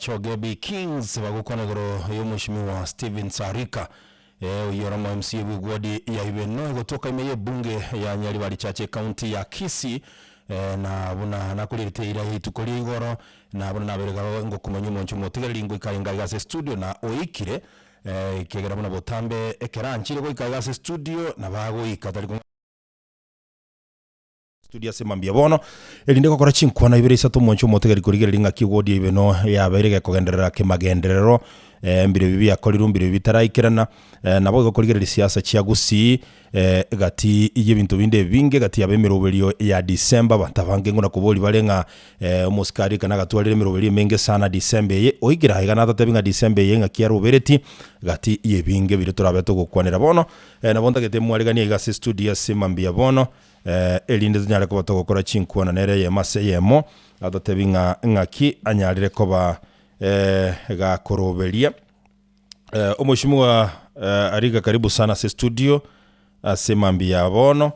Chogebi Kings bagukonegoro y'umushimiwa Steven Sarika uyoromo MC w'igwadi ya Ibeno gotoka imeye bunge ya Nyaribari Chache County ya Kisii na buna nakulirite ira hitukuri igoro na buna naberega ngo kumanyu moncho motigarira ngo ikaringariga studio na oikire ikegera buna botambe ekeranchire go ikaringa studio na bago ikatari studio semambia bono elinde kokora chinkwana ibere isatu moncho motegari kurigerera kigodi Ibeno yaberege kugenderera kimagenderero mbire bibi yakoliru mbire bitaraikirana nabo gukurigerera siasa cia Gusii gati y'ibintu binde binge gati yabemeroberio ya December batavange ngona kuboli balenga muskari kana gatwalire meroberio menge sana December ye oigira igana atatebinga December ye ngakia robereti gati yebinge bire turabeto gukwanira bono na bonda gete mwaregani igase studio semambia bono elinde zinyare ko batogokora chinkwana nere ye mase yemo atatebinga ngaki anyarire koba ga koroberia umushimwa ariga karibu sana se studio asemambia bono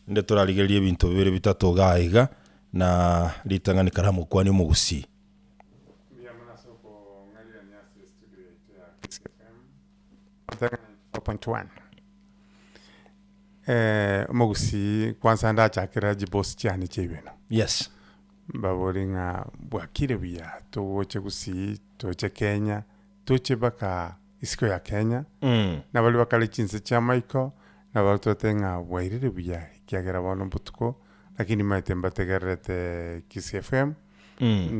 nde turarigerie bintu bibiri bitatu gaiga na litangani karamu kwani mu Gusii ya manasoko ngalira nyasi studio ya FM 4.1 mu Gusii kwanza ndachakira jibosi cyane cy'Ibeno. Yes Baboringa bwakire biya toche Gusii toche Kenya toche baka isiko ya Kenya na bali bakali chinse cha Michael na batotenga bwairire biya kyagera bono butuko lakini matemba tegerete Kisii FM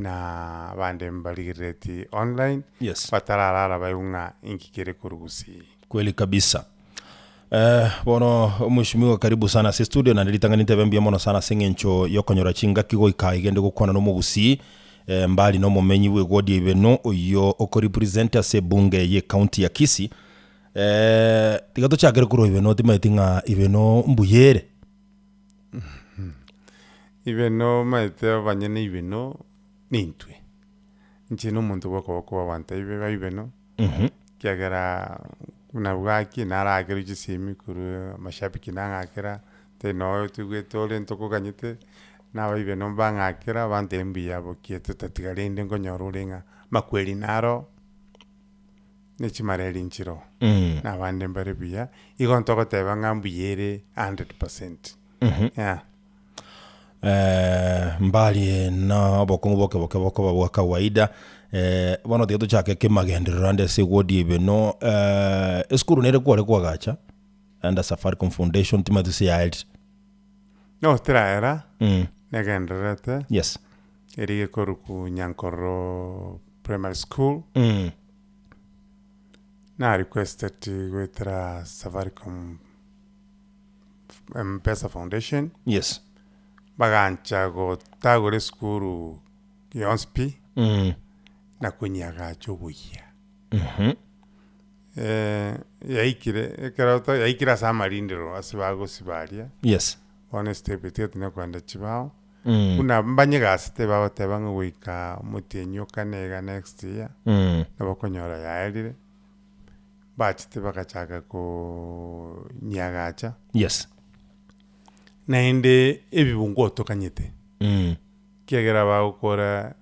na bande mbaligireti online. Yes Batarara bayunga inkikere ku Gusii kweli kabisa. Bono umushimiwa karibu sana se studio na nilitangani tebembia mono sana sengencho yokonyora chinga kigo ikaigende gukona no mu Gusii mbali no mumenyi we godi Ibeno uyo oko representer se bunge ye county ya Kisii tigato chakere kuro Ibeno timatinga Ibeno mbuyere Ibeno maite banyene Ibeno nintwe nchino muntu bako wanta Ibeno kyagera kuna bwaki naragero gisimi kuru mashabiki nangakira te no tugwetole ntoko kanyite nawe Ibeno bangakira bandembi yabo kiete tatigalende ngonyorurenga makweli naro nechimareli nchiro na bande mbere biya igontoko teba ngambuyere 100%. Yeah mbali na bokongo boke bwa kawaida bono teto chake kimagenderero ande se godi Ibeno eskuru nere kwore kwagacha anda Safaricom Foundation timatu se yaelt no traera negenderete. Yes erige koruku Nyankoro Primary School na requested gwetera Safaricom Pesa Foundation. Yes bagancha go tagore skuru yonspi na kunyaga chobuya yaikire karauta yaikira samarindiro asibago sibaria. Yes Honest bete tina kwanda chibao kuna mbanyega site baba tebanga wika mutenyo kanega next year na bakonyora yaelire bachite bakachaka ko nyagacha. Yes naende ebibungo tokanyete kiagera bakora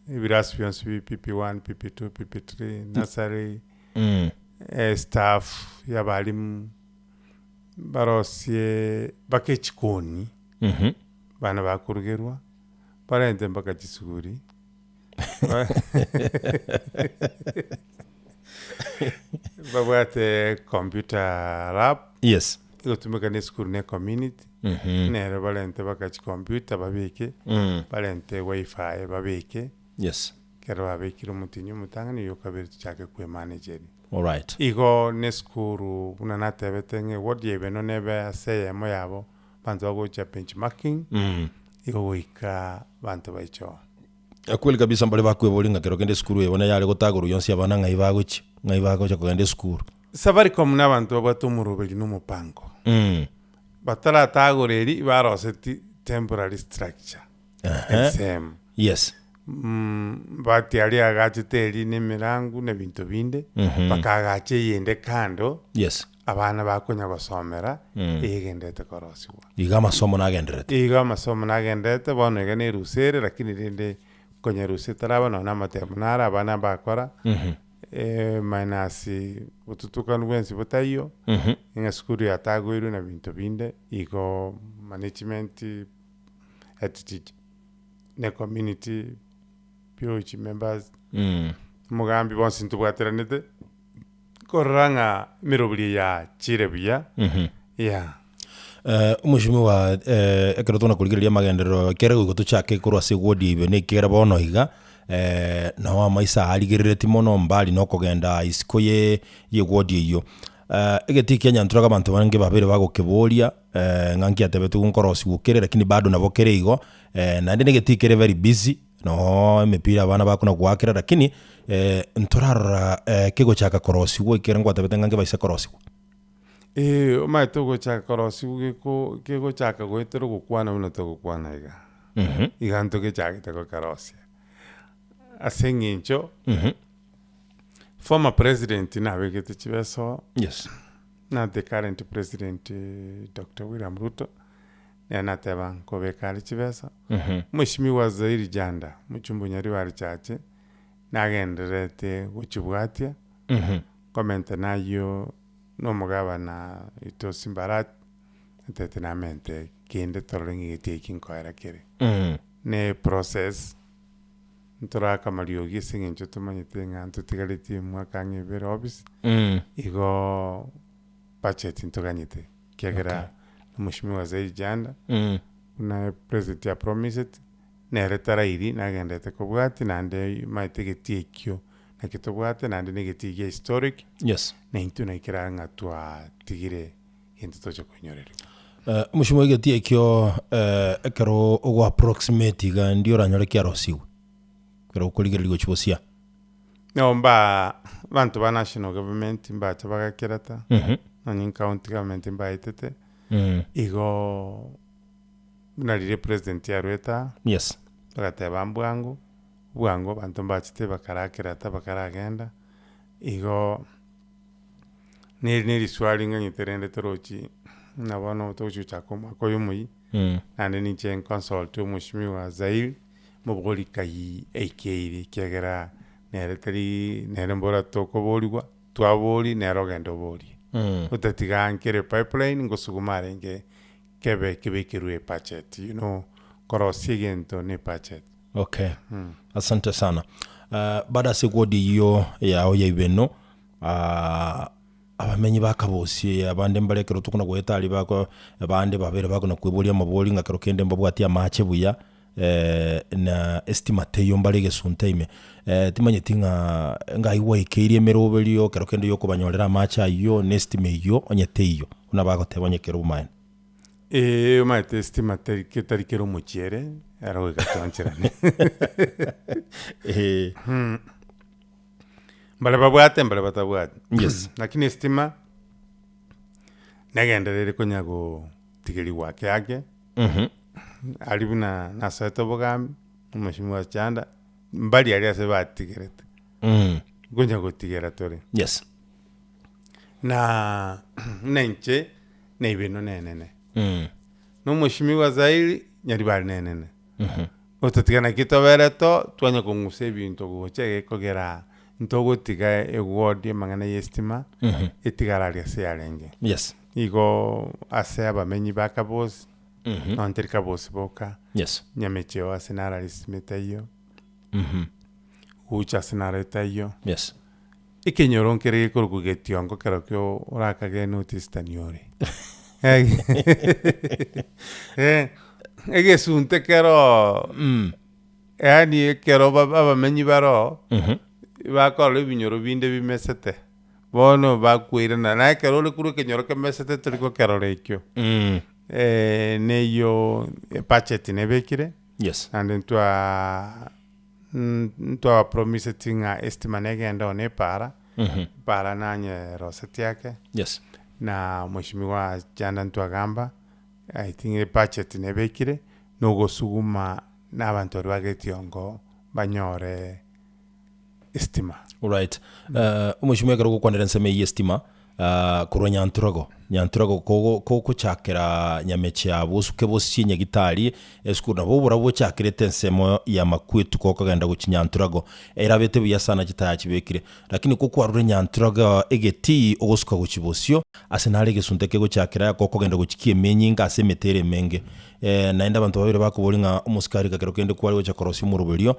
ibirasi byonse PP1 PP2 PP3 nursery staff yabalimu barosie bakechikoni bana bakurugerwa barende mpaka chisuguri babwate computer lab. Yes igotumika ne school ne community nere balente bakachi computer babike balente wifi babike. Yes kero babikira mutinyo mutangani yokabiri chake kwe manager. All right Igo ne school una natebetenge wodi Ibeno nebe aseyemo yabo bantu bagocha benchmarking igo wika bantu baicho akweli kabisa mbale bakwe bolinga kero kende skuru yebona yale gotaguru yonsi abana ngai bagocha kugende skuru Safaricom n'abantu babatumurubeli n'umupango batara tagureri baroseti temporary structure same. Yes bati ali agachiteri n'emirangu n'ebintu binde bakagache yende kando. Yes abana bakonya basomera igendete korosiwa iga masomo nagenderete bono igane rusere lakini rinde konyerusia taraba nona amatemo nara abana bakora mainasi bututukanu bwensi butaiyo inga skuru yatagoirwe na bintu binde igo management attitude ne community POH members mugambi bonsi ntubwateranete koranga mirobuli ya chirebuya umushimiwa ekero tuna kurigiria magendero kere gutu chake kurwa sigodi ibe ne kera bono iga na wa maisa aligirire timono mbali no kugenda isiko ye gwodi iyo egeti Kenya nturaga bantu bange babere bagokiboria nganki atebetu gunkorosi gukere lakini bado nabokere igo na ndene geti kere very busy no mipira bana bakuna gwakira lakini nturara kigo chaka korosi wo ikere ngwa tebete ngange baisa korosi omaete gochaka korosi kigo chaka goetero gukwana muno to gukwana iga iganto gechagete go korosi aseng'encho former president nabegete chibeso na the current president Dr. William Ruto nateba nkobekari chibeso mweshimiwa Zairi Janda muchumbu nyari wari chache nagenderete guchibwatia komenta nayo nomugabana Itosi Mbarat tetenamente kende tororengi getieki nkoera kere ne process nturaka mariogi sing'encho tumanyete ng'anto tigareti mwaka ng'ebere office igo budget ntuganyete kiagera n'umushimiwa Zairi Janda na president ya promised neretara iri nagendete kubwati nande maitegeti ekyo nakitubwate nande negetigia historic na into naikira ngatwa tigire into tocho kunyorera umushimiwa igeti ekyo ekero ogo approximate ga ndio ranyore kiarosiwe kero kuligerwa chibosia mba bantu ba national government mba chabagakirata na county government mba itete igo nalire president ya Rweta bagateba bwangu bantu mbachite bakarakirata bakaragenda igo neri swali nganyiterende torochi nabono tochu chakoma koyumui nande ni chen consult umushimiwa Zairi mubugoli kai AKiri kiagera neretari nerembora toko boligwa twaboli nerogendo boli utatiga nkere pipeline ngosugumare nge kebe kirwe budget korosigento ne budget asante sana bada segodi hiyo yao ya ibeno abamenyi bakabosie abande mbalekero tukuna gwetali bako abande babere bako na kwibolia maboli ngakero kende mbabwati amache buya na estimate yo mbalege suntaime timanye tinga ngaiwa ikirie merobelio kero kende yo kubanyorera amacha yo nestime yo onyete yo una bako tebonye kero umaine umaite estimate ketari kero muchiere arawe gatoncherane mbale batabwate lakini estima nagenderere konyago tigeri wake yake alibuna nasoeto bogambi umushimiwa Janda mbali ali ase batigerete konyago tigera tore na nenche neibeno nenene n'umushimiwa Zairi nyari bali nenene otatigana kitobereto twanya kunguse ebintu gochege kogera ntogotiga egwodi mangana yestima etigararia se yarenge igo ase abamenyi bakabos nonterika bos boka nyamecheo asenara lismetayo ucha asenara tayo ikenyoro nkere kurugetiongo kerokyo urakage notice taniore egesunte kero yani kero abamenyi baro bakora ibinyoro binde bimesete bono bakwirana na kero le kuru kenyoro kemesete turiko kero rekyo neyo budget nebekire and ntwa promise tinga estimate ngenda one para nanye roseti yake na mheshimiwa Janda ntwagamba I think budget nebekire no gosuguma n'abantu bagetiongo banyore estima mheshimiwa kero kwandera nseme estima kuronya nturago Nyantrago ko chakera nyamecha busuke bosinye gitari esku na bobura bo chakirete nsemo ya makwitu ko kagenda gukinyantrago erabete buya sana kitaya kibekire lakini ko kwarure Nyantrago egeti ogosuka gukibosio asenale gesunteke go chakera ko kagenda gukikie menyinga asemetere menge naenda abantu babire bakubolinga umuskari kakero kende kwali wecha korosi mu rubelio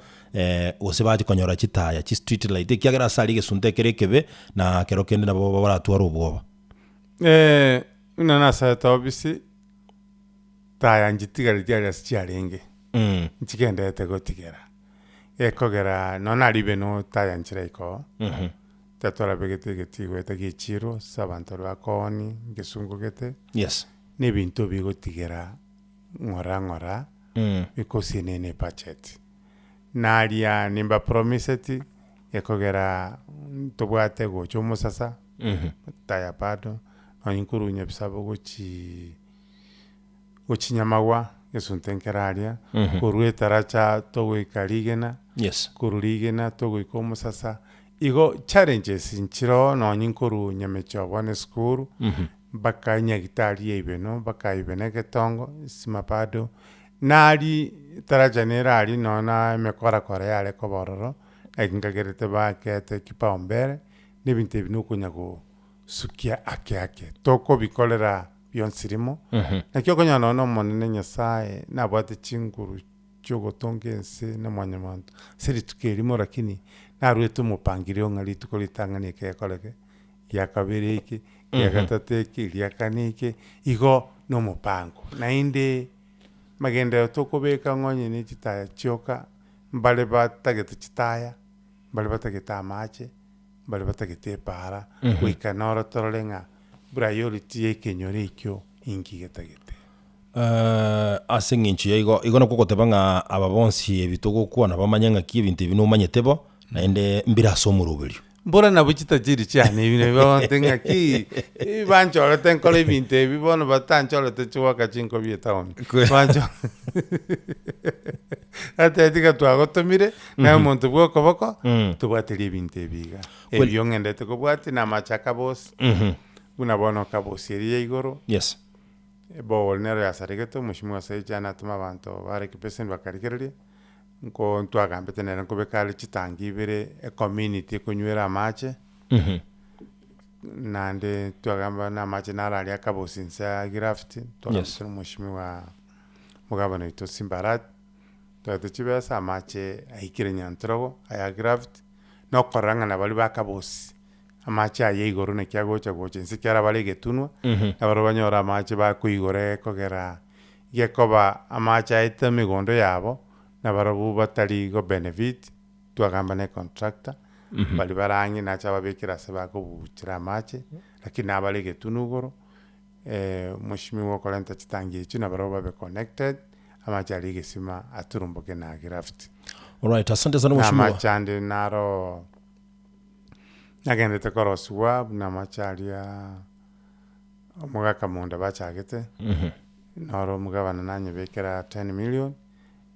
ose baje konyora kitaya ki street light kyagera sali gesunteke rekebe na kero kende nabo baratwara ubwoba unana sa tobisi taya njitigali dia siarenge nchigenda etego tigera ekogera nona libe no taya nchireko tatora begete getigo gichiro sabanto bakoni gesungugete yes ne bintu bigo tigera ngora because nene budget nalia nimba promiseti ekogera tobwate go chomo sasa taya pado inkuru nyabisabo gochi nyamawa gesuntenkeraria kurwe taracha togo ikaligena yes kuruligena togo ikomo sasa igo challenges inchiro no inkuru nyamecho one school baka nyagitari ibeno baka ibene getongo simapado nali taracha nerali nona mekora kora yale kobororo akingagerete bakete kipaumbele nibinte binuko nyago sukia ake toko bikolera byonsirimo nakyo konyana no monene nyasaye nabwate chinguru cyogo tongense na mwanyamantu seri tukerimo lakini narwetu mupangire ongali tukolitangane ke koleke ya kabiri iki ya gatateke ya kanike igo no mupango na inde magenda toko beka ngonye ni kitaya cyoka mbale batagete kitaya mbale batagete amache bali batagete para wikanora torolenga priority yekenyore ikyo ingi getagete asenginchi igo no kokotebanga ababonsi ebitogo kuana bamanyanga ki ebintu bino manyetebo naende mbira somurubiri mbora na buchita jiri cyane ibintu bontenga ki banchora tenkole ebintu bibono batanchora techuwaka chinko bietaon bancho atetika twagotomire na muntu bwoko boko tubwatiri ebintu ebiga ebyongende tukubwati na machaka boss bono kabosi eri igoro yes bo nero yasaregeto mushimwa sejana tuma bantu bare kipesen bakarikerere nko ntwagambete nera nko bekali chitangibire community kunywera amache nande twagamba na amache narali akabosi nsa graft twagambete mushimwa mugabano ito simbarat twatechibesa amache aikire Nyantrago aya graft no koranga na bali bakabosi amache aye igoro ne kyagocha goche nsikara bali getunwa abaro banyora amache bakuigore kogera yekoba amache aite migondo yabo na baro batali go benefit twagamba ne contractor bali barangi na chaba bekira se bakubuchira amache lakini abali getunugoro mushimi wo kolenta chitangi chuna baro babe connected amache ali gesima aturumboke na graft. Alright, asante sana mushimi. Amachande naro agende tekoroswa na machalia omugaka munda bachagete noro mugabana nanye bekera 10 million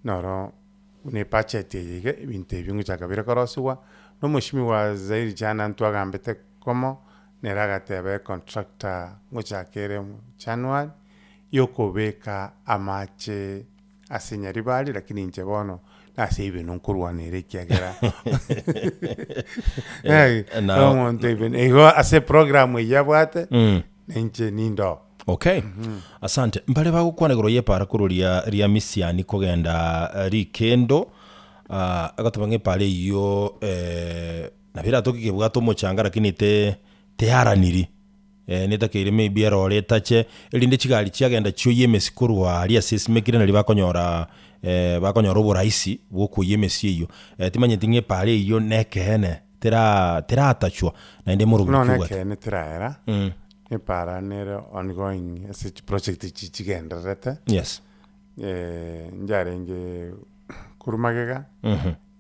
noro ne pachete yige binte bingu chakabira koroswa no mushimi wa zairi jana ntwagambete komo neragate be contractor muchakere mu January yokobeka amache asinyari bali lakini nje bono asibe nonkurwanire kyagera no monte even ego ase program yabwate nje nindo okay asante mbale bagukwanegoro yepara kurulia ria misiani kogenda rikendo agatabange pale iyo na bira tokike bwato mochanga lakini teharaniri netakeire maybe arore tache elinde chigali chiagenda chyo yemesi kurwa ali assessment na libakonyora bakonyora oburaisi bwo yemesi iyo timanye tinge pale iyo nekene tera atachwa na inde mu rubiko no nekene tera ne para ne ongoing such project chigenda rete yes njarenge kurumagega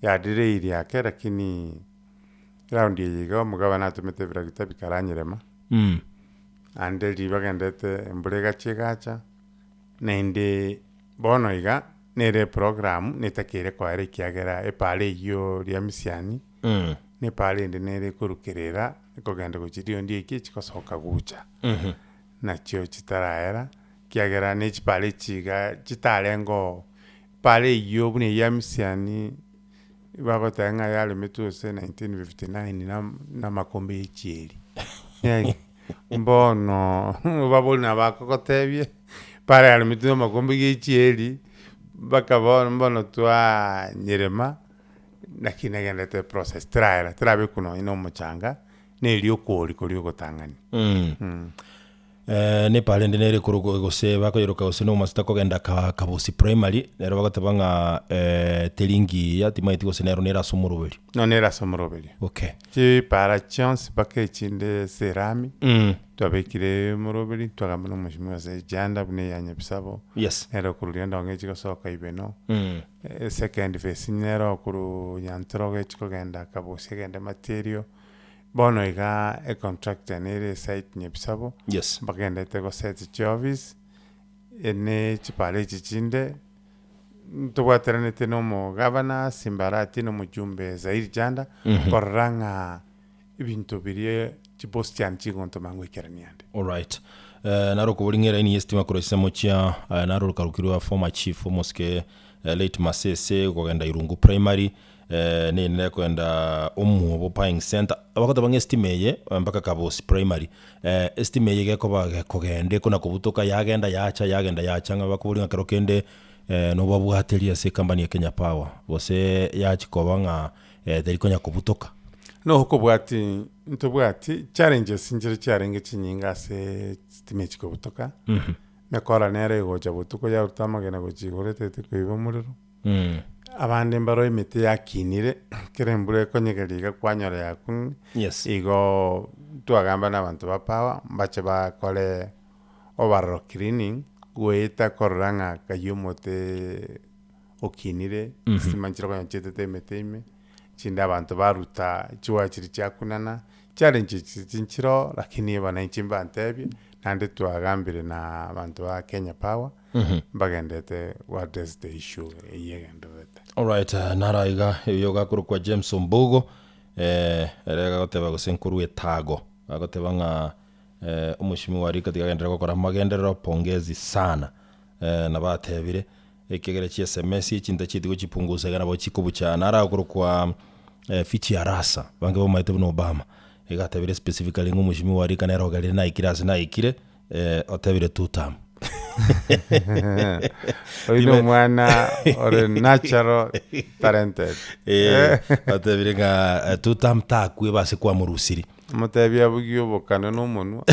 ya dire iri yake lakini round yiga mugabana tumete biragita bikaranyirema ande libagendete mburega chigacha nende bono iga nere program netakire kware kiagera epale iyo ria misiani ne pale nere kurukerera kogenda kuchirio ndie iki chikosoka gucha nachio chitaraera kiagera ne chipale chiga chitalengo pale iyo bune yamsiani bagotenga yale metuse 1959 na makombe echieri mbono babona bakokotebye pale yale metuse makombe echieri bakabona mbono twa nyerema lakini agendete process trabe kuno ino muchanga nelio koli gotangani ne pale ndinere kurugo gose bakoyeruka gose no masita kogenda kabusi primary nero bagatebanga telingi ya timaiti gose nero nera somurubeli no nera somurubeli okay ti para chance bakechinde serami twabekire murubeli twagamba no mushimwa se janda bune yanya bisabo yes nero kurugenda ongechi gosoka ibeno second phase nero kuru nyantro gechiko genda kabusi genda material bono iga e contractor nere site nyebisabo yes bagenda tego set chovis ene chipale chichinde tubwaterane tenomo gavana simbarati no mujumbe zairi janda koranga ibintu birie chipostian chigonto mangwe keraniande all right naro kuburingera ini estima kuresa mochia naro karukirwa former chief moske late masese kugenda irungu primary nene kwenda umubo paying center abakota bange estimeye mpaka kabosi primary estimeye geko bagende kuna kubutoka yagenda yacha ngabakuburinga karokende no babwateria se company ya Kenya Power bose yachikobanga derikonya kubutoka no hukubwati ntubwati challenges injiri cyarenge kinyinga se estimeye kubutoka mekora nere goja butuko ya utamagena gojigorete tikuiba muriro abandi mbaro imiti yakinire kirembure konyegeriga kwanyora yaku yes igo twagamba n'abantu ba power bache bakole overall cleaning gweta koranga kayumote okinire simanjira kwa chetete meteme chinda abantu baruta chiwachiri chakunana challenge chinchiro lakini bana inchimba antebi nande twagambire na abantu ba Kenya Power bagendete what is the issue yegendete all right naraiga yoga kuru kwa James Mbugo erega goteba gosenkuru etago agotebanga umushimi wari katigagendera gukora magenderero pongezi sana na batebire ekegere chi SMS chinda chitigo chipunguza gana bo chikubucha nara kuru kwa fichi ya rasa bange bo maite no Obama egatebire specifically ngumushimi wari kana rogali na ikirasi na ikire otebire tutam oino mwana or natural talented otebire nga tutam takwe base kwa murusiri mutebya bugyo bokana no munu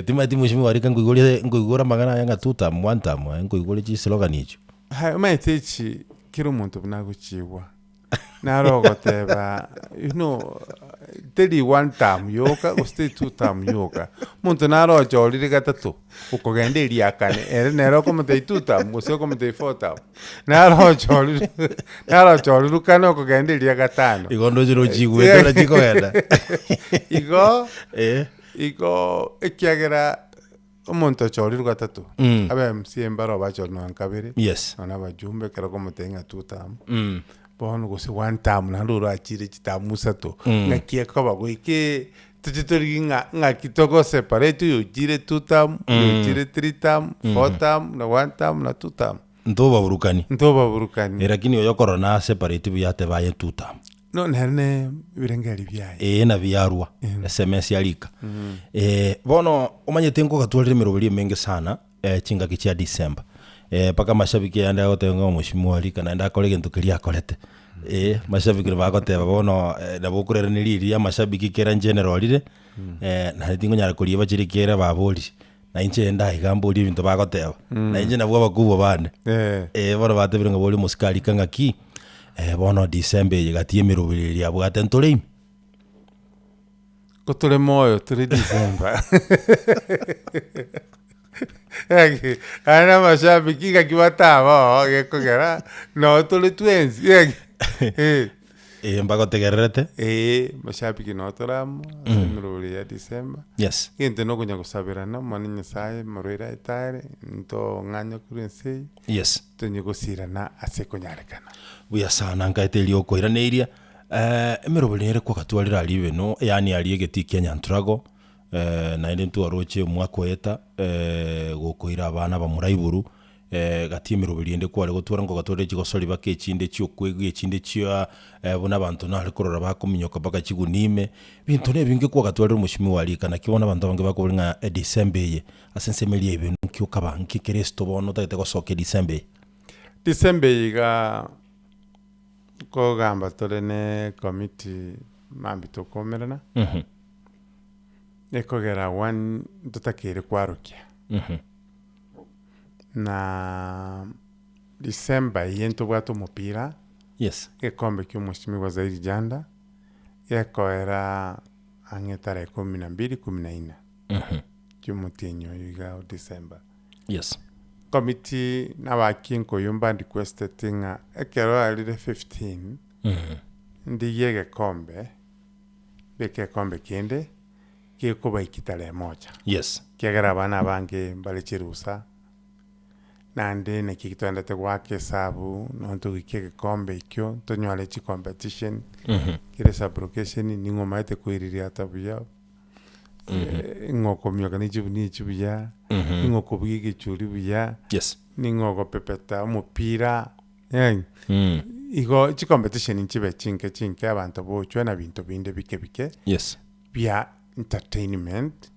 timati mushimi wari kan ngugura magana yanga tutam one time ngugure chi slogan icho ha maitechi kiro muntu binaguchibwa narogoteba tedi one time yoka uste two time yoka muntu naro jolire gatatu ukogende iliakane nero komete two time uste komete four time naro jolire kana ukogende iliagatano igondo jiro jigwe tola jikoenda igo ekiagera umuntu jolire gatatu abe msiembaro bacho no ankabere yes ona bajumbe kero komete nga two time bono gose one time na luro achire chitamusa to ngakie koba goike tuchitori nga kitoko separate yo jire two time yo jire three time four time na one time na two time ndoba burukani lakini yo corona separate byate baye two time no nerne birengeri byaye na byarwa SMS yalika bono umanyete ngo gatwalire mirobiri menge sana chinga kicha December paka mashabiki yanda yote ngo mushimwa alika na nda kolege ntukiri akolete mashabiki bagoteba bono na bokurera niliri ya mashabiki kera general rire na ndingo nyara kuriba kirikera baboli na inche nda igamboli bintu bagoteba na inche nabwo bakubo bane bono batebire ngo boli musikali kanga ki bono December yigatie mirubiri ya bwate ntole kotole moyo 3 December ana mashabiki kakibataba gekogera no tole twenzi mbago tegererete mashabiki no toramo miruri ya December yes gente no kunya kusabirana mani nyasaye marwira itare nto nganya kurense yes tunye gusirana ase kunyarekana buya sana ngaite lioko iraneria emerobori ere kwakatwarira ali beno yani ali egeti Kenya Ntrago na ende ntwaroche mwako eta gokoira abana ba muraiburu gati emerobori ende kware gotwara ngo gatore chigosori bake chinde chyo kwegi chinde chyo bona abantu na alikorora bakominyoka baka chigunime bintu ne binge kwakatwarira mushimi wali kana kibona abantu bange bakoringa December ye asensemelie ibintu kyukaba nkikeresto bono tagete gosoke December iga ko gamba tole ne committee mambi to komerana ekogera one tutakire kwarukia na December yento bwato mupira yes ekombe ky'umushimi wa Zaidi Janda ekoera angetare 12-14 ky'umutinyo yiga December yes committee n'abakinko yumba requestinga ekero alire 15 ndiyege kombe beke kombe kende kikuba ikitale moja yes kiagera bana bange balechirusa nande ne kikitwandate gwake sabu nonto gikeke kombe ikyo tonywale chi competition kire sublocation ningo maite kuiriria tabuya ngoko myoka ni chibuya ngoko bwige churi buya yes ningo pepeta umupira igo chi competition nchibe chinke abantu bochwe na bintu binde bike yes bya entertainment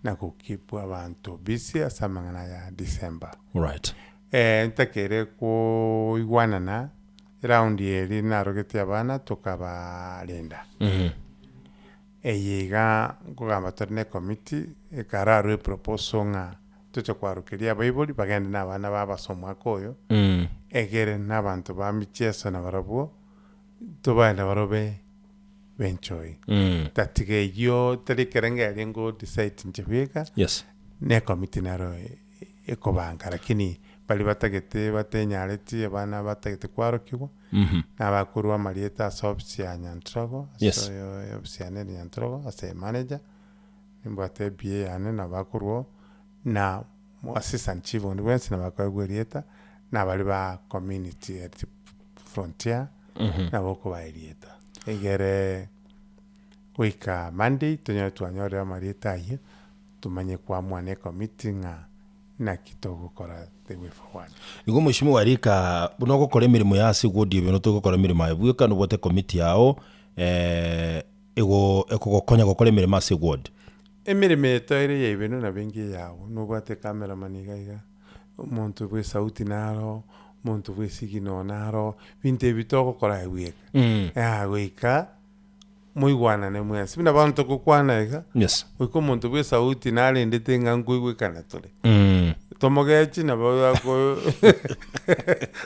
na kukipwa abantu busy asamangana ya December right ntakere ko igwanana round yeri narogete abana tukabalenda eyiga kugamba torne committee ekararo proposal nga tuchokwarukiria Bible bagende n'abana babasomwa koyo egere n'abantu ba michezo na barabo tubaenda barobe benchoi tatige yo terikerenga lengo decide njebeka yes ne committee naro ekobanga lakini bali batagete batenyareti abana batagete kwarokirwa n'abakuru amalieta sobs ya Nyantrago yes obsiane Nyantrago ase manager nimbate BA ane n'abakuru na assistant chief on wensi n'abakagwerieta n'abali ba community at frontier n'aboko ba erieta egere wika Monday tunyore amalieta ye tumanye kwa mwane committee na kitogo kora the way forward igo mushimi warika buno gukora imirimo ya sigudi ibintu tugukora imirimo yabuka no bote committee yao ego ekogokonya gukora imirimo ya sigudi emirimo etoire ya ibintu na bengi yawo no bote camera maniga umuntu bwe sauti naro umuntu bwe sigino naro binte bitoko kora wika wika muigwana ne mwese bina bantu kukwana ega yes wiko umuntu bwe sauti nale ndete ngangwe kana tole tomogechi na bako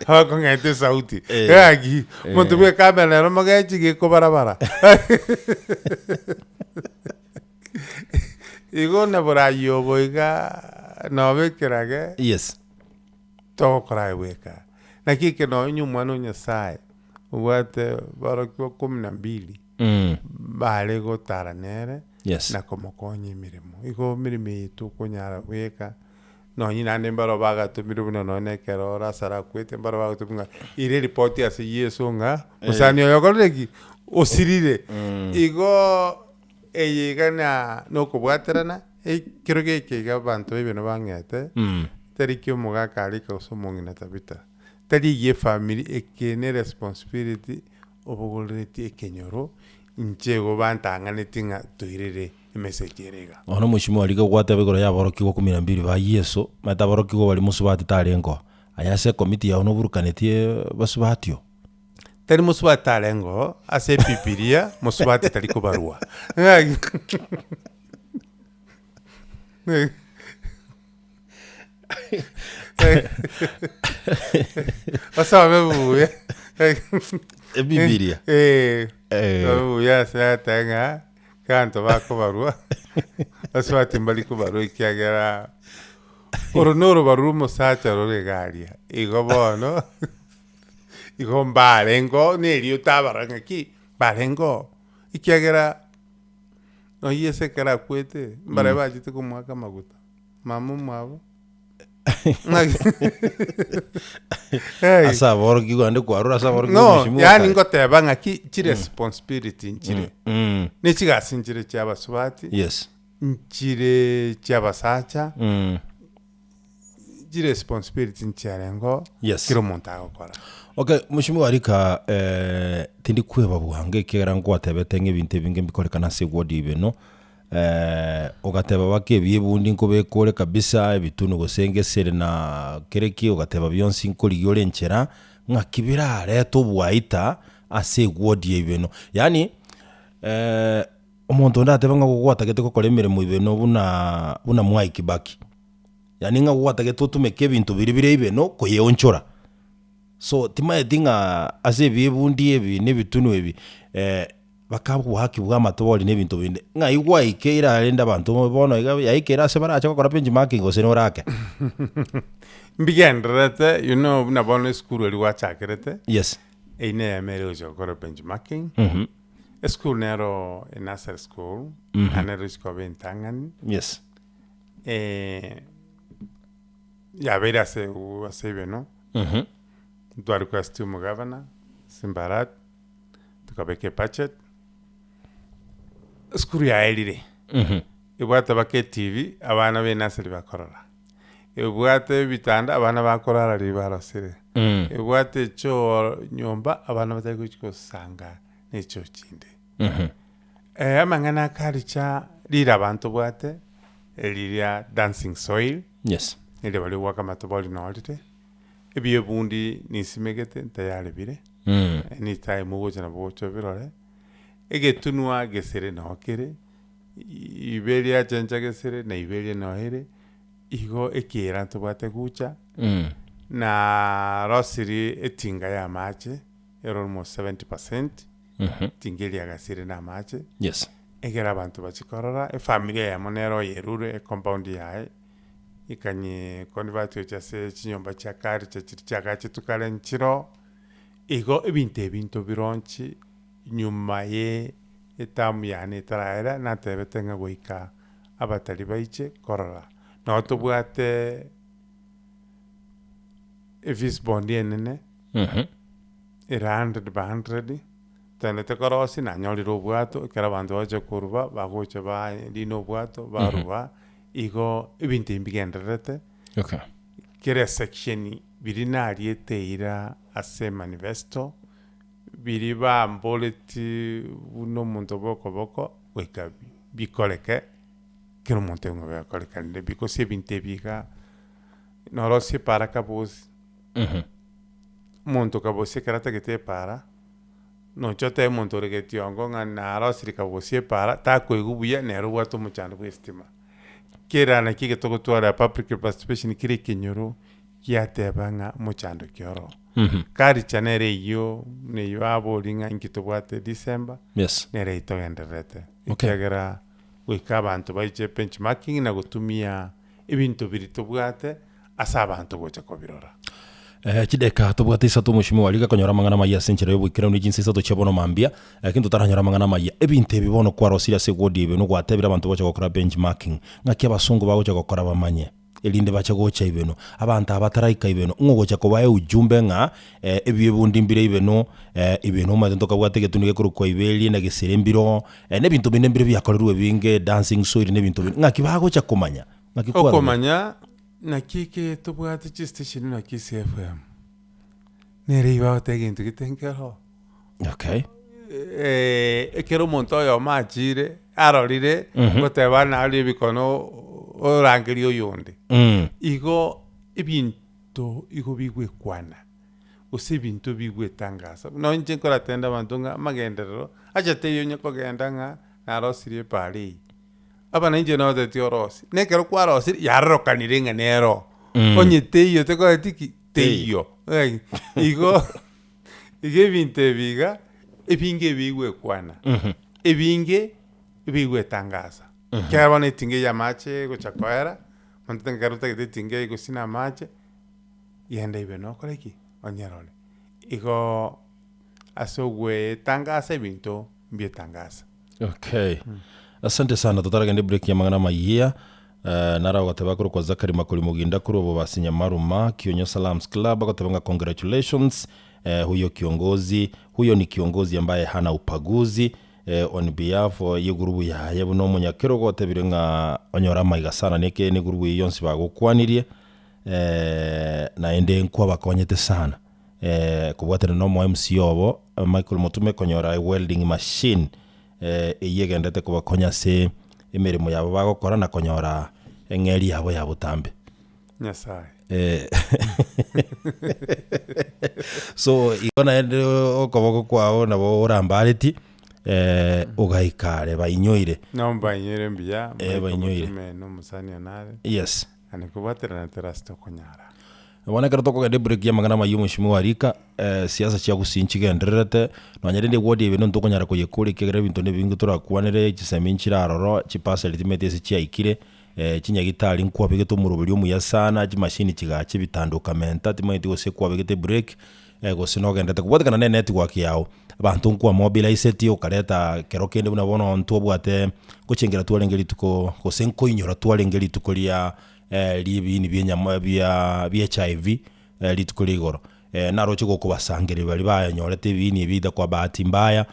hako ngete sauti yagi umuntu bwe kamera no mogechi giko barabara igo na borayo boiga no bekerage yes to kora weka na kike no nyuma no nyasaye ubate barokyo 12 bale gotaranere yes na komokonyi mirimo igo mirimo itu kunyara weka no nyina nembaro baga tumire buno no nekero rasara kwete mbaro baga tumunga ire report ya yeso nga usani yokoreki osirire igo eyigana no kubwaterana kiroge kiga bantu bibino bangete terikyo mugaka alika usomongina tabita tari ye family ekene responsibility obugoleti ekenyoro nchego bantangane tinga toirere message erega ono mushimo alika gwata begoro ya borokigo 12 ba yeso mata borokigo bali musubati talengo ayase committee ya ono burukanetie basubatio tari musubati talengo ase pipiria musubati tari kubarua asa mebuye Bibilia ya sa tanga kanto bako barua aswati mbali ko barua ikiagera oronoro barumo sacha roregalia igobono igombarengo nelio tabaranga ki barengo ikiagera no yese kara kwete mbare bajite kumwaka maguta mamu mwabo asa boro kigwande kwarura asa boro no yani ngoteba ngaki responsibility nchire ni chigasinjire cy'abasubati yes nchire cy'abasacha responsibility nchiarengo yes kiro muntu agokora. Okay, mushimi warika tindi kweba buhange kera ngwatebete nk'ibintu binge bikolekana se wodi ibeno ugateba bakebye bundi nkobekore kabisa ebitunu gosengesere na kereki ugateba byonsi nkoligyore nchera ngakibira reto bwaita ase wodi ibeno yani umuntu ndateba ngagwatagete ko kolemere mu ibeno buna Mwai Kibaki yani ngagwatagete utumeke ebintu biribire ibeno koyonchora so timaye dinga ase byebundi ebi nebitunu ebi bakabu haki bwa matoboli nebintu binde ngaigwa ikeira arenda abantu bono yaikera se baracha gukora benchmarking gose no rake mbigendrete you know na bono school eli wachakerete yes ine emere ujo gukora benchmarking school nero nursery school anero iskobe intangani yes ya vera se beno Dwari kwa stimu governor, Simbarat, tukabeke pachet. Skuru ya elire. Ibuata bake TV, abana be nasiri bakorora. Ibuate bitanda, abana bakorora ribara sire. Ibuate cho nyomba, abana batari kuchiko sanga necho chinde. Amangana karicha lira abantu buate, liria dancing soil. Yes. Ile wali waka matoboli no alite. Ebiye bundi nisimegete ntayale bire ni time mugoje na bocho birore egetunwa gesere no kere iberia chencha gesere na iberia no here igo ekira ntubate gucha na rosiri etinga ya mache almost 70% tingeli agasire na mache yes egera abantu bachikorora familia ya monero yerure compound yae ikanye konvatio chase chinyomba chakari chakache tukale nchiro igo ebintu bironchi nyuma ye etamu yani taraera na tebetenga goika abatali baiche korora no tubwate efis bondi enene era 100 tane korosi na nyoliro bwato kera bantu baje kurba bagoche ba dino bwato baruba igo ibintu imbigenderete okay kere section birina arieteira ase manifesto biriba mboleti uno muntu boko weka bikoleke kero monte ngo bikoleka nde because ibintu biga norosi para kabuzi muntu kabuzi karata gete para no chote muntu regetiongo ngana rosi kabuzi para ta kwegubuya nero watu muchando kwestima kera na kike toko twara public participation kire kinyoro kiatebanga muchando kioro kari chanere yo ne yabo linga inkitobwate December yes nere itogenderete okay ikagera wikabantu baije benchmarking na gutumia ibintu biritobwate asa abantu gocha kobirora chideka tubwate isatu mushimi waliga konyora mangana maya senchero yobwikira ni jinsi isatu chabono mambia kintu taranyora mangana maya ebintu ebibono kwa rosira se godi ibeno gwatebira abantu bacha gukora benchmarking ngaki abasungu bagocha gukora bamanye elinde bacha gocha ibeno abantu abataraika ibeno ngogocha kobaye ujumbe nga ebyebundi mbire ibeno ibeno mazentoka bwate getunike kurukwa ibeli na gesirembiro nebintu bine mbire byakolerwe binge dancing soil nebintu ngaki bagocha kumanya ngaki kwa okomanya na kike tubwate station na KCFM nere iba tegintu gitenkero okay ekero monto yo machire arorire goteba na ali bikono orangeri oyonde igo ibintu igo bigwe kwana usibintu bigwe tangasa no nje kora tenda bantunga magenderero acha teyo nyako genda nga narosirie pali aba nje no de tiorosi nekero kwa rosi yarrokanire nga nero onye teyo te ko tiki teyo igo ige binte biga ebinge bigwe kwana ebinge bigwe tangasa kaya ne tinge ya mache gochakwera montenga garuta que tinge go sina mache yenda ibeno koleki onyerole igo asogwe tangasa ebinto mbie tangasa okay asante sana tutaragende break ya mangana mayia nara goteba kuri kwa Zakari Makuri Muginda kuri ubu basinya maruma Kionyo Salams Club goteba congratulations. Huyo ni kiongozi ambaye hana upaguzi on behalf ya gurubu ya yabuno munyakero gotebire nga onyora maiga sana neke ni gurubu yonsi bagukwanirie na ende nkwa bakonyete sana kubwatera no mo MC obo Michael Mutume konyora welding machine yegendete kubakonya se emirimo yabo bagokora na konyora engeri yabo ya butambe Nyasaye so ikona ende okoboko kwao nabo urambaliti ugaikare bainyoire no bainyoire mbia bainyoire no musani anare yes ani kubatera na terasto konyara wana karato ko gade break ya magana mayu mushimu warika siasa cia gusinchi genderete no nyarinde wodi ibintu ntokonyara ko yekuri kegere bintu ne bingu turakwanire kiseminchira aroro chipasa ultimate cia ikire chinyagitari nkwa bigete umurubiri umuya sana machine kigache bitanduka menta timaiti gose kwa bigete break gose no gendete kubwatikana ne network yao abantu nkwa mobilize ti ukareta kero kende buna bono onto bwate gucengera twalengeri tuko gose nkoinyora twalengeri tukoria libi ni byenyama bya HIV litukuri igoro naroche gukubasangire bari bayanyorete bini bida kwa bahati mbaya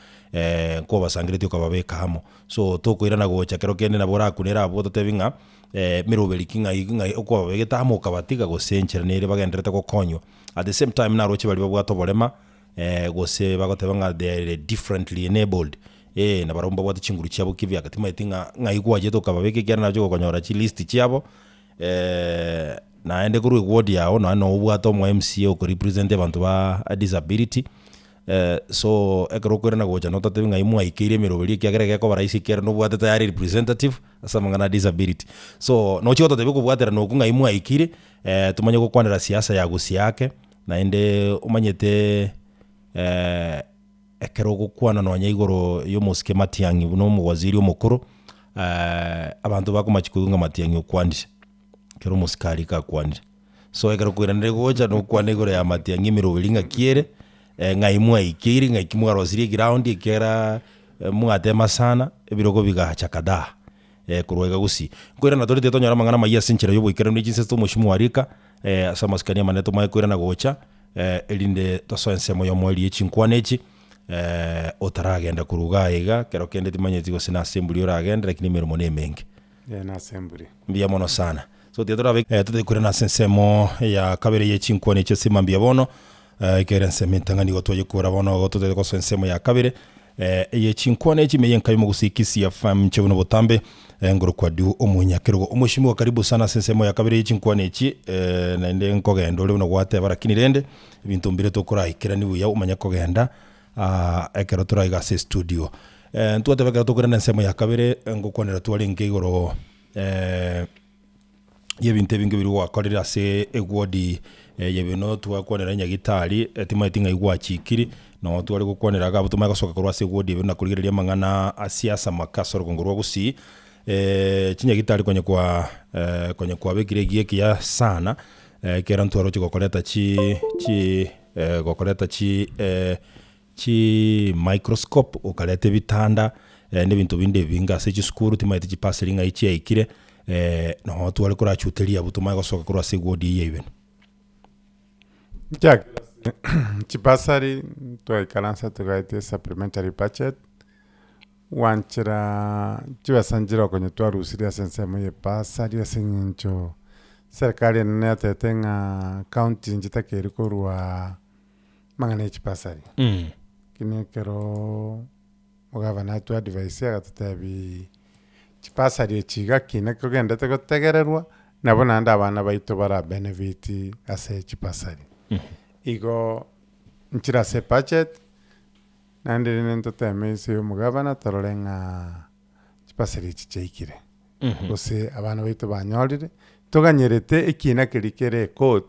ko basangire ukababeka hamo so tukwirana gocha kero kende na bora kunera abo totebinga miroberi kinga uko begeta hamo kabatiga gosenchera nere bagenderete gukonywa at the same time naroche bari babwato borema gose bagotebanga they differently enabled na baromba bwate chinguru cyabo kivya katima itinga ngaigwa je tukababeke kera najo gukonyora chi list cyabo na ende kuri ward yao no ubwato mu MCA uko represent abantu ba disability so ekero kwera gocha no tatevinga imu aikire miroberi kyagerege ko baraisi kera no bwate tayari representative asamanga na disability so no chiota tebe kubwatera no kunga imu aikire tumanye gukwanira siasa ya gusi yake na ende umanyete ekero gukwana no nyaigoro yo Muske Matiangi no mu waziri omukuru abantu bakumachikugunga Matiangi okwandisha kero musikari ka kwandisha so ekero kwirana gocha no kwane igoro ya Matiangi miroberi ngakiere ngaimwa ikiri ngaikimwa rosiri ground ikera mwatema sana ebirogo bigacha kada kurwega gusi kwira na torite tonyora mangana maiya sinchira yo bwikera ni jinse to mushimu warika asamaskania maneto mai kwira na gocha elinde tosoense moyo mweli echinkwanechi otaragenda kuruga iga kero kende timanyeti go sina assembly oragenda lakini mirimo ne mengi na assembly mbia mono sana so tietora tute kwira na sensemo ya kabere yechinkwanechi simambia bono ikere nsemitangani gotwaje kura bono gotote ko sensemo ya kabere yechinkwane chimeyen kayimo gusikisia fam chebuno botambe ngoro kwa du omunyakero omushimi wa karibu sana sensemo ya kabere yechinkwane echi na ende nkogenda ole no gwate barakinirende ibintu mbire tokora ikira ni buya umanya kogenda ekero turaiga se studio ntwate bakara tokora na nsemo ya kabere ngokwanira twali ngigoro yebinte binge biri wakorera se egwodi yebino twakwanira nyagitari timatinga igwachikiri no twali gukwanira gabo tumaga soka korwa se egwodi bino nakurigereria mangana asiasa makasoro kongorwa gusi chinyagitari kwenye kwa bekire gieki ya sana kera ntwaro chikokoleta gokoleta chi microscope ukalete bitanda n'ibintu binde binga se chiskuru timaiti chipasiringa ichi aikire no twali kurachutelia butuma gosoka kurwa se godi yeben Jack chipasari tuikalansa tukaite supplementary budget wanchira chibasanjira kwenye twarusiria sensemo ye pasari asincho serikali netetenga county njitakeri kurwa mangane chipasari kine kero mugavana tu advice agatabi chipasari chiga kine kugenda tegererwa nabona ndabana baito bara benefit ase chipasari igo nchira se budget nandire nento temesi umugabana tororenga chipasari chicheikire gose abana baito banyorire toganyerete ikina kirikere court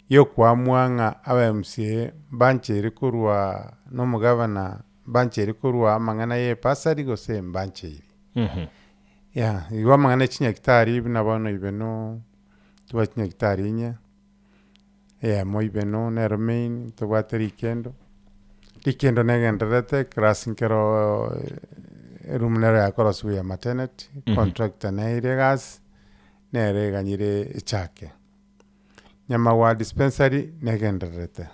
yo kwamwanga aba MCA bancheri kurwa no mugabana bancheri kurwa mangana ye pasari gose bancheri ya iwa mangana chinyakitari binabano ibeno tuwa chinyakitari nya mo ibeno nermain tobwateri ikendo negenderete krasinkero rumunero yakora suya maternity contractor na iregas nere ganyire echake nyama wa dispensary negenderete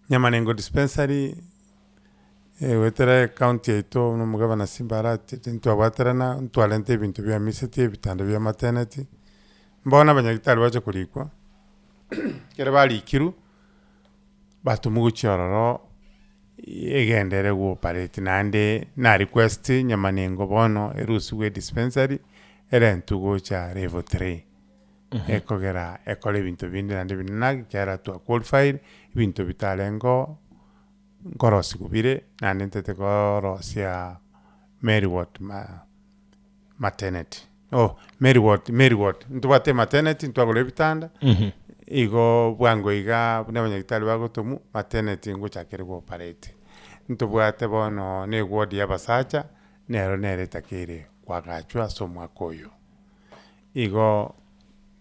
nyama nengo dispensary wetere county yaito no mugabana Simbara tintu abaterana ntwalente bintu bya misete bitanda bya maternity mbona abanyagitari baje kurikwa kera barikiru batumuguchororo egendere go parete nande na request nyama nengo bono erusuwe dispensary erentugo cha level 3 ekogera ekole bintu bindi nande binagi kera tu qualified bintu bitalengo nkorosi kubire nande ntete korosia Merriward maternity Merriward ntubate maternity ntwagole bitanda igo bwango iga n'abanyagitari bagotomu maternity ngo chakere go parete ntubwate bono ne ward y'abasacha nero neretakire kwagachwa somwakoyo igo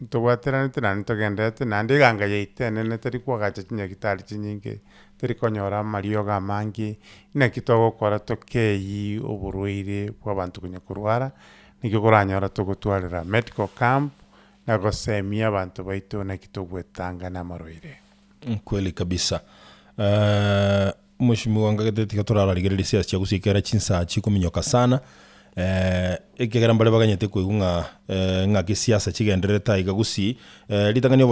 ntubwatera ntogendete nande ganga yeitene netari kwagacha chinyagitari chinyinge teri konyora mario ga mangi ina kitogo kora tokeyi oburwire bw'abantu kunyakurwara nikyo kuranyora tugutwarira medical camp na gosemia abantu baitu na kitogwetanga na marwire. Kweli kabisa. Mheshimiwa Ngagatete turararigereria siasa cia gusikera chinsa chikuminyoka sana. Ikegera mbale baganyete kwigunga ng'aki siasa chigendereta igagusi litangani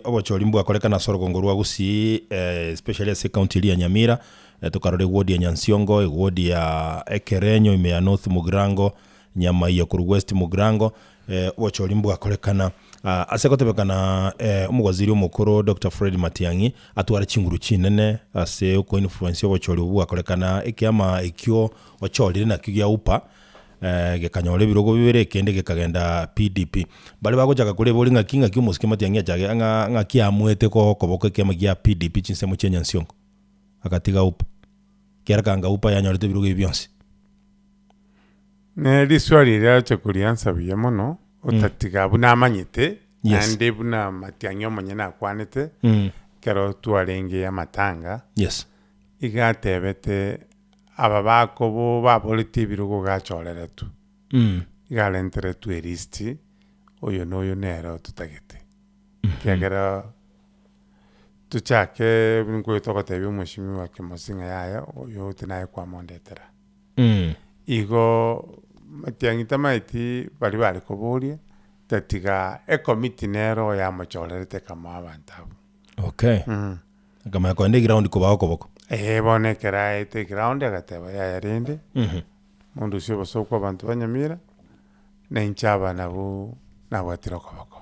obochori mbu akorekana sorogongo rwa gusi especially as county ya Nyamira tukarore ward ya Nyansiongo ward ya Ekerenyo ime ya North Mugrango nyama ya kuru West Mugrango obochori mbu akorekana asekotebekana umugwaziri omukuru Dr. Fred Matiang'i atwara chinguru chinene ase uko influence obochori bwa akorekana ekiama ekyo ochorire na kigya upa gekanyore birogo bibere kende gekagenda PDP bali bagojaga kuri boli ngaki umusike Matiang'i ajaga ngaki amwete ko koboko kiama gya PDP chinsemo chenya Nsiongo akatiga upa kera kanga upa yanyorete birogo byonse ne diswali ya chakuriansa biyamono otatiga buna amanyite ande buna Matiang'i omonyene akwanete kero twarenge ya matanga igatebete aba bakobo babolite birogo gachorere tu igalentere tu eristi oyo noyo nero tutagete kegera tuchake bingo tokotebi umushimi wa Kimosinga yaya oyo tinaye kwa mondetera igo Matiang'i tamaiti bali koborie tatiga committee nero ya machorerete kama abantu kama yakonde ground ko bako bone keraete ground agateba ya yarende mundu sio basoko abantu banyamira na inchaba nabo nabwatira kobako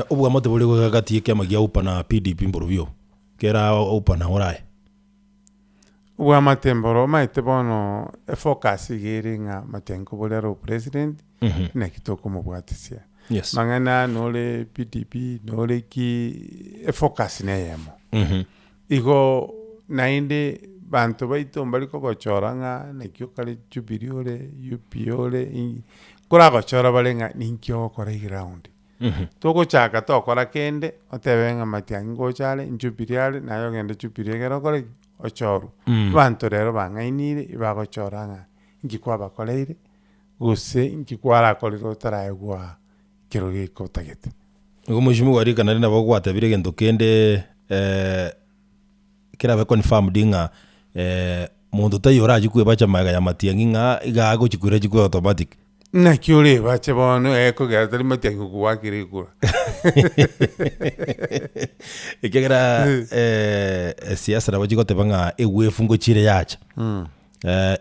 ubwa mote buli gagati kiama gya upa na PDP mborubyo kera upa na oraye ubwa matemboro maite bono focus giringa Matiang'i bolero president na kitoko mubwatisia mangana nole PDP nole ki focus ne yemo igo nainde bantu baito mbaliko gochoranga nekyo kali Jubilee UPO kura gochora balenga ninkyo kora ground toko chaka to kora kende otebenga Matiang'i gochale Jubilee nayo gende Jubilee gero kore ochoru bantu rero bangainire bagochoranga ngikwa bakoleire guse ngikwara koliro taraegwa kiroge ko tagete ngo mujimu wari kana na bagwata bire gendo kende kira be confirm dinga mundu tayora jikwe bacha maga ya Matiang'i nga igago chikwira jikwe automatic na kyore bacha bono eko ga tari Matiang'i kuwakire kura ikegera siasa na bajiko tebanga ewefu ngo chire yacha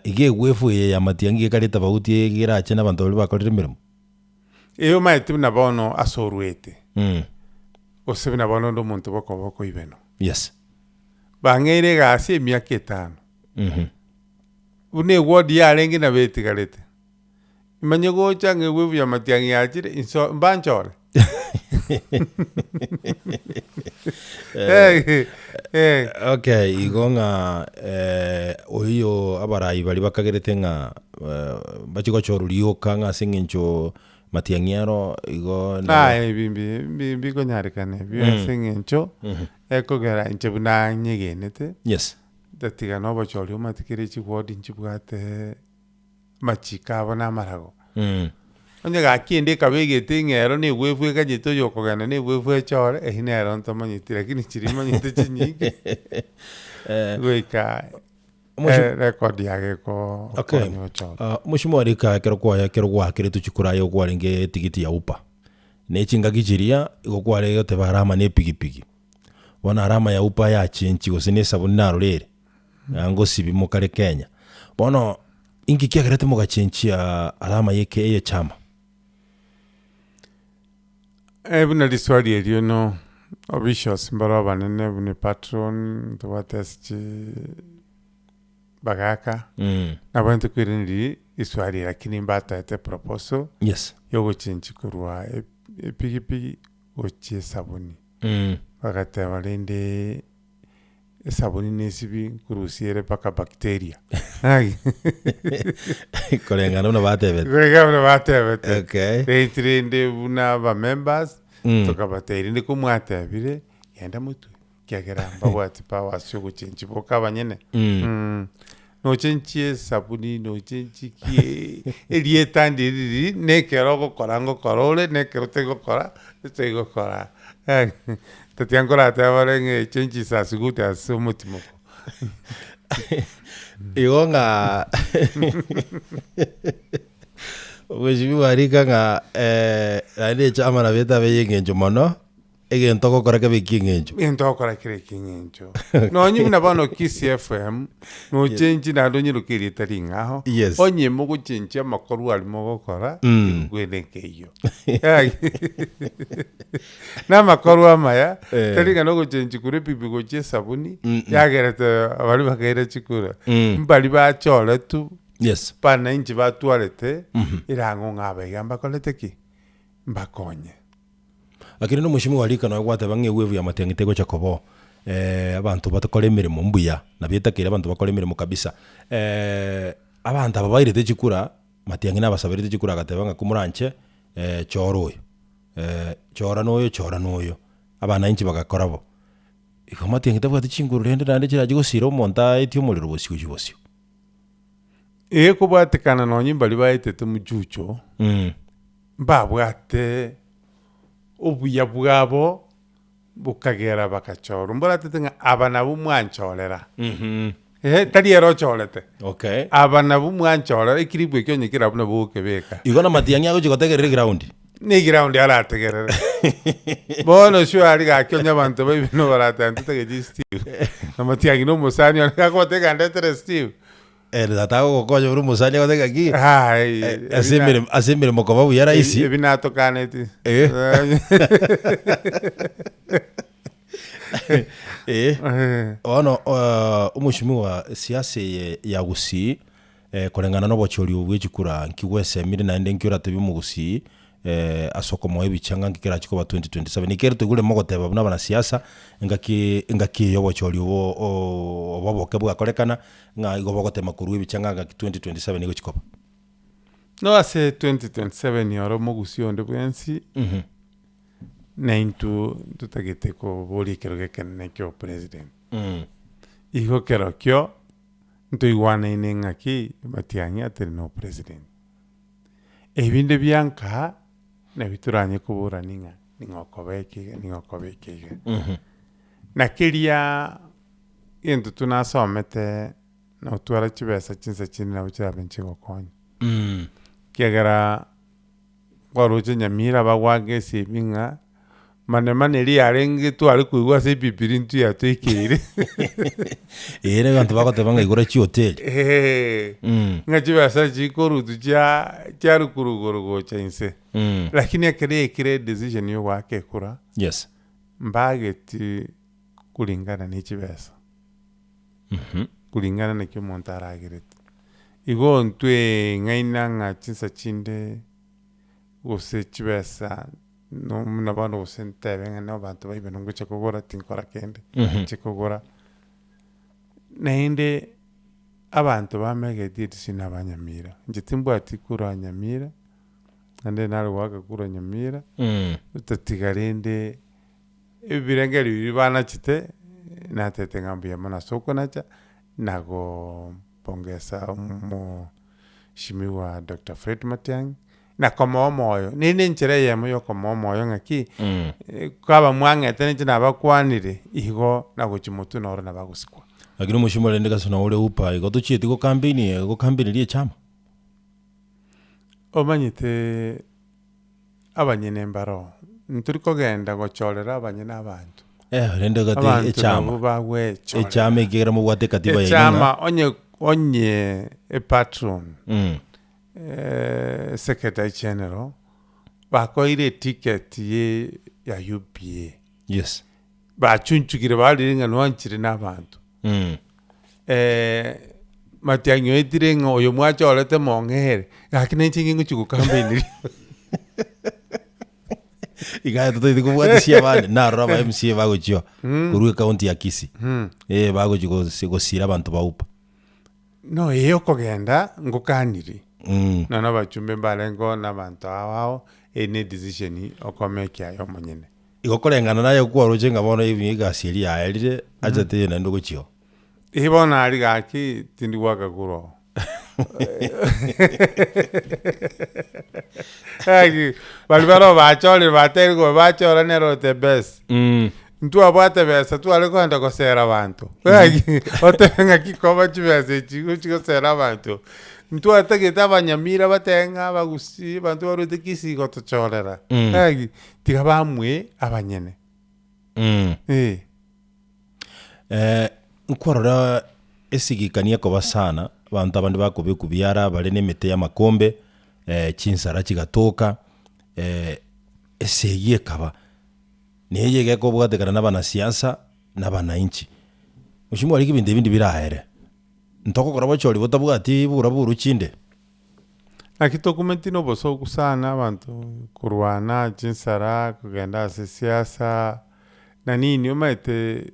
ige ewefu ya Matiang'i kaleta bauti gira acha na bantu bakorire mirimo iyo maiti na bono asorwete osebi na bono ndo muntu boko ibeno bangeire gasi emyaka 5 une ward ya lengi na betigalete imanye gocha ngewevu ya Matiang'i yachire inso mbanchore okay igonga oyo abarai bali bakagerete nga bachiko chorurio kanga singincho Matiang'i aro igo bimbi konyarikane biasengencho ekogera inchebuna nyegenete datiga no bochorio matikire chigodi nchibwate machika abona marago onye gakinde kabegete ngero ni wefu kanyito yokogana ni wefu echore hinero ntomanyiti lakini chirimanyite chinyingi gwika record yake ko okay mushimo arika kero gwakire tuchikura yo gwaringe tigiti ya upa nechinga gijiria igogware yote barama ne pigipigi bona arama ya upa ya chinchi gosine sabuni narorere ngo sibi mukare Kenya bono ingi kiagerete mugachinchi ya arama yeke ye chama buna diswali elio no obishos mbaro banene bune patron tuwateschi bagaka nabantu kwiriniri iswali lakini mbata ete proposal yes yogo chinchi kurwa epigipigi oche sabuni bagate balende sabuni nesibi kurusiere paka bacteria kolengana no batebet okay retrinde buna ba members tokabaterinde kumwatebire yenda mutu kyagera mbawati power syo chinchi boka banyene no chinchi sabuni no chinchi ki elietandi riri nekero gokorango korole nekero tegokora tegokora tatiangora tabarenge chinchi sasiguta sumutimo igonga wejibi warika nga ade chama na beta beyengenjo mono egento gokora ke bekingenjo ento gokora kire kingenjo no nyi na bano KCFM no chinchi na donyi rukiri taringaho onye mugo chinchi amakoru ali mogokora gwenekeyo na makoru amaya taringa no chinchi kure pipigo che sabuni yagerete abali bakaire chikura mbali ba chole tu yes pana inchi ba tualete irango ngabe gamba koleteki mbakonye lakini no mushimi walika no gwate bange wevu ya matengitego chakobo abantu batakore mirimo mbuya na byetakira abantu bakore mirimo kabisa abantu ababaire techikura matiangi nabasabire techikura gatebanga kumuranche choroyo chora noyo abana inchi bagakorabo ikamatiangi tabwa techinguru rende nande kiraje gosira omonta etio muliro bosio kubwatikana no nyimba libaitete mujucho mbabwate obuya bwabo bukagera bakachora mboratetenga abana bumwanchorera tari ero chorete okay abana bumwanchorera ikiribwe kyonye kirabuna bukebeka igona matiangi ago chigotegerera ground ni ground arategerera bono sho ari gakyonya abantu babino baratante tegeji Steve na matiangi no musani akakotega ndetere Steve datago gokonya buru musani gotega ki hai asemire mokobabu yara isi ebinato kaneti ono umushimi wa siasa ya gusi kolengana no bochori obwechikura nkigwese mire na ndenkyura tebi mu gusi asoko moye bichanga ngikira chikoba 2027 nikero tugule mogoteba buna bana siasa ngaki yobo choli oboboke bwakolekana nga igobogote makuru bichanga ngaki 2027 nigo chikoba no ase 2027 yoro mogusi onde bwensi na into tutagete ko boli kero gekene kyo president igo kero kyo nto iwana inengaki batianya terino president ebinde byanka na bituranye kubura ningokobeke na kiria yendo tunasomete na utwara chibesa chinsa chini na uchira benchi gokonya kiagara kwaroche nyamira bagwage sibinga mane ri arenge tu ari kuigwa se pipirintu ya tekire ere gantu bagotebanga igora chi hotel ngachibasa chikoru cha rukurugoro chense lakini akire decision yo wake kura yes mbageti kulingana n'ikibesa kulingana na kyomuntu aragirete igo ntwe ngaina nga chinsa chinde gose kibesa no nabano gose ntebenga no bantu baibeno ngoche kugora tinkora kende chikugora nainde abantu bamegedite sinabanyamira njitimbwa atikura nyamira ande narwaga kura nyamira utatigarende ebirengeri bibana chite natete ngambi ya mana soko nacha nago pongesa mo shimiwa Dr. Fred Matiang'i na koma omoyo nini njire yemo yo koma omoyo ng'aki kwaba mwang'ete ninche nabakwanire igo na gochimutu noro nabagusikwa lakini omoshimo rende gasona ore upa igo tochieti go campaign rie chama omanyete abanyene mbaro nturi kogenda gochorera abanyene abantu rende gati echama bagwechora echama ikigera mubwate katiba ya echama onye patron secretary general bakoire ticket ye ya UPA yes bachunchugire bariringa nwanchire n'abantu matiang'yo etirenga oyo mwachorete mong'ere lakini nchingingo chigukambeniri igaya tutoithi kubwatisia abandi narora ba MCA bagochio kurue county ya Kisii bagochio gosira abantu baupa no iyo kogenda ngukaniri nono bachumbe mbarengo n'abantu awao ene decision okomekia yo monyene igokorengana nayo kworoche ngabona ibi igasieri yaerire ajate na ndogochio ibona ari gaki tindi gwakaguro bali baro bachole batergo bachora nero the best ntu abate besa tu ale kwenda kosera abantu otenga kikoba chibese chigosera abantu ntu atageta abanyamira batenga bagusi bantu barute kisigo tochorera tiga bamwe abanyene nkwarora esigikania koba sana bantu abandi bakubikubyara bali n'emete y'amakombe chinsara chigatoka eseye kaba neye geko bwatekana n'abana siasa n'abananchi ushimwe ari ibindi bindi birahere ntoko kora bachori botabwati buraburu chinde akitokumenti no boso kusana abantu kurwana chinsara kugenda siasa na nini umaite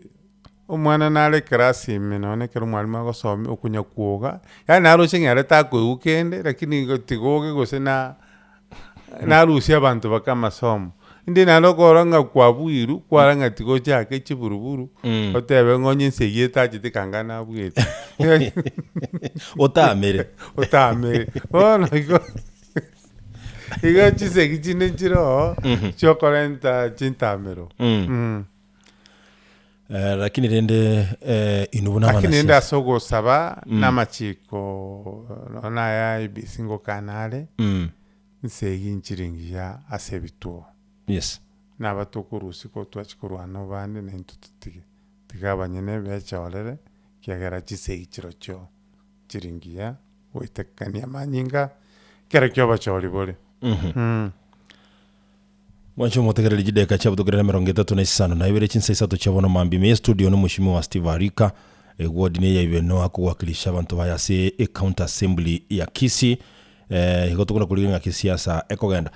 umwana nale krasi menone kero mwalimu agosome okunya kuoga ya naro chingere takwe ukende lakini gotigoge gose na rusia abantu bakamasomo ndi nalo koranga kwabwiru kwaranga tigo chake chiburuburu otebe ngonye nseyeta chitikangana bwete otamere ono igo chisegi chinenchiro chokorenta chintamero lakini rende inubu n'abana lakini rende asogo saba n'amachiko nona ya ibisingo kanale nsegi nchiringia asebituo yes n'abatokurusi ko twachikurwana bande n'intututige tigabanyene bechorere kiagera chisegi chirocho chiringia oitekania manyinga kerekyo bachori bole Mwancho motegereri jideka cha butugera 35 na ibere chinsa isato chabona mambi me studio no mushimo wa Steve Arika ward ne ya ibeno akuwakilisha abantu bayase county assembly ya Kisii igotuguna kulinga kisiasa ekogenda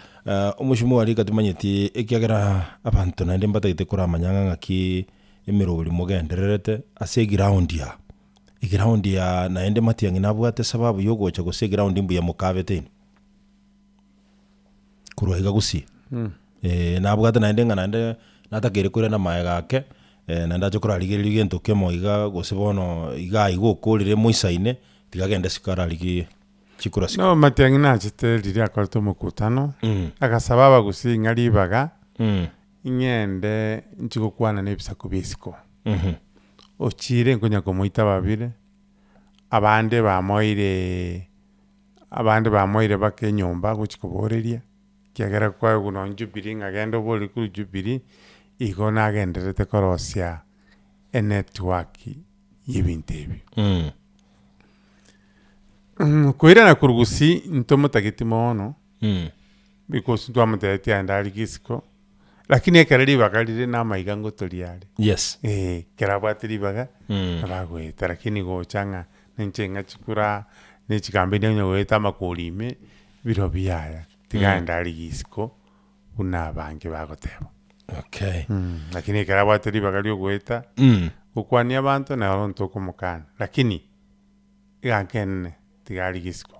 umushimo wa Arika tumanyiti ekiagera abantu na ndemba tagite kura manyanga ngaki emirobuli mugendererete ase ground ya na ende matiangi nabwate sababu yogocha gose ground imbu ya mukavete kurohiga gusi nabwate naende ngana natakere kure na mae gake na ndacho kurarigiririe gento kemo iga gosibono iga igukurire muisaine tigagenda sikararigi chikura siko no matiangi na chiterire akorto mukutano akasaba bagusi ngaribaga ingende nchigukwana nebisa kubisiko ochire nkonya komuita babire abande bamoire bakenyomba guchikoboreria kiagera kwa guno njubiri ngagenda boli ku jubiri igo nagenderete korosia network yibintebi kuira na kurugusi ntomotagiti mono because twamutete andali gisiko lakini ekereri bakalire na maiga ngotoliare yes kerabwatiri baga abagweta lakini gochanga nencenga chikura nechikambe nyo weta makolime biro biyaya tiganda ali gisiko una bange bagoteba okay lakini kerabwatiri bakalio gweta ukwani abantu na ronto kumukana lakini igakenne tigali gisiko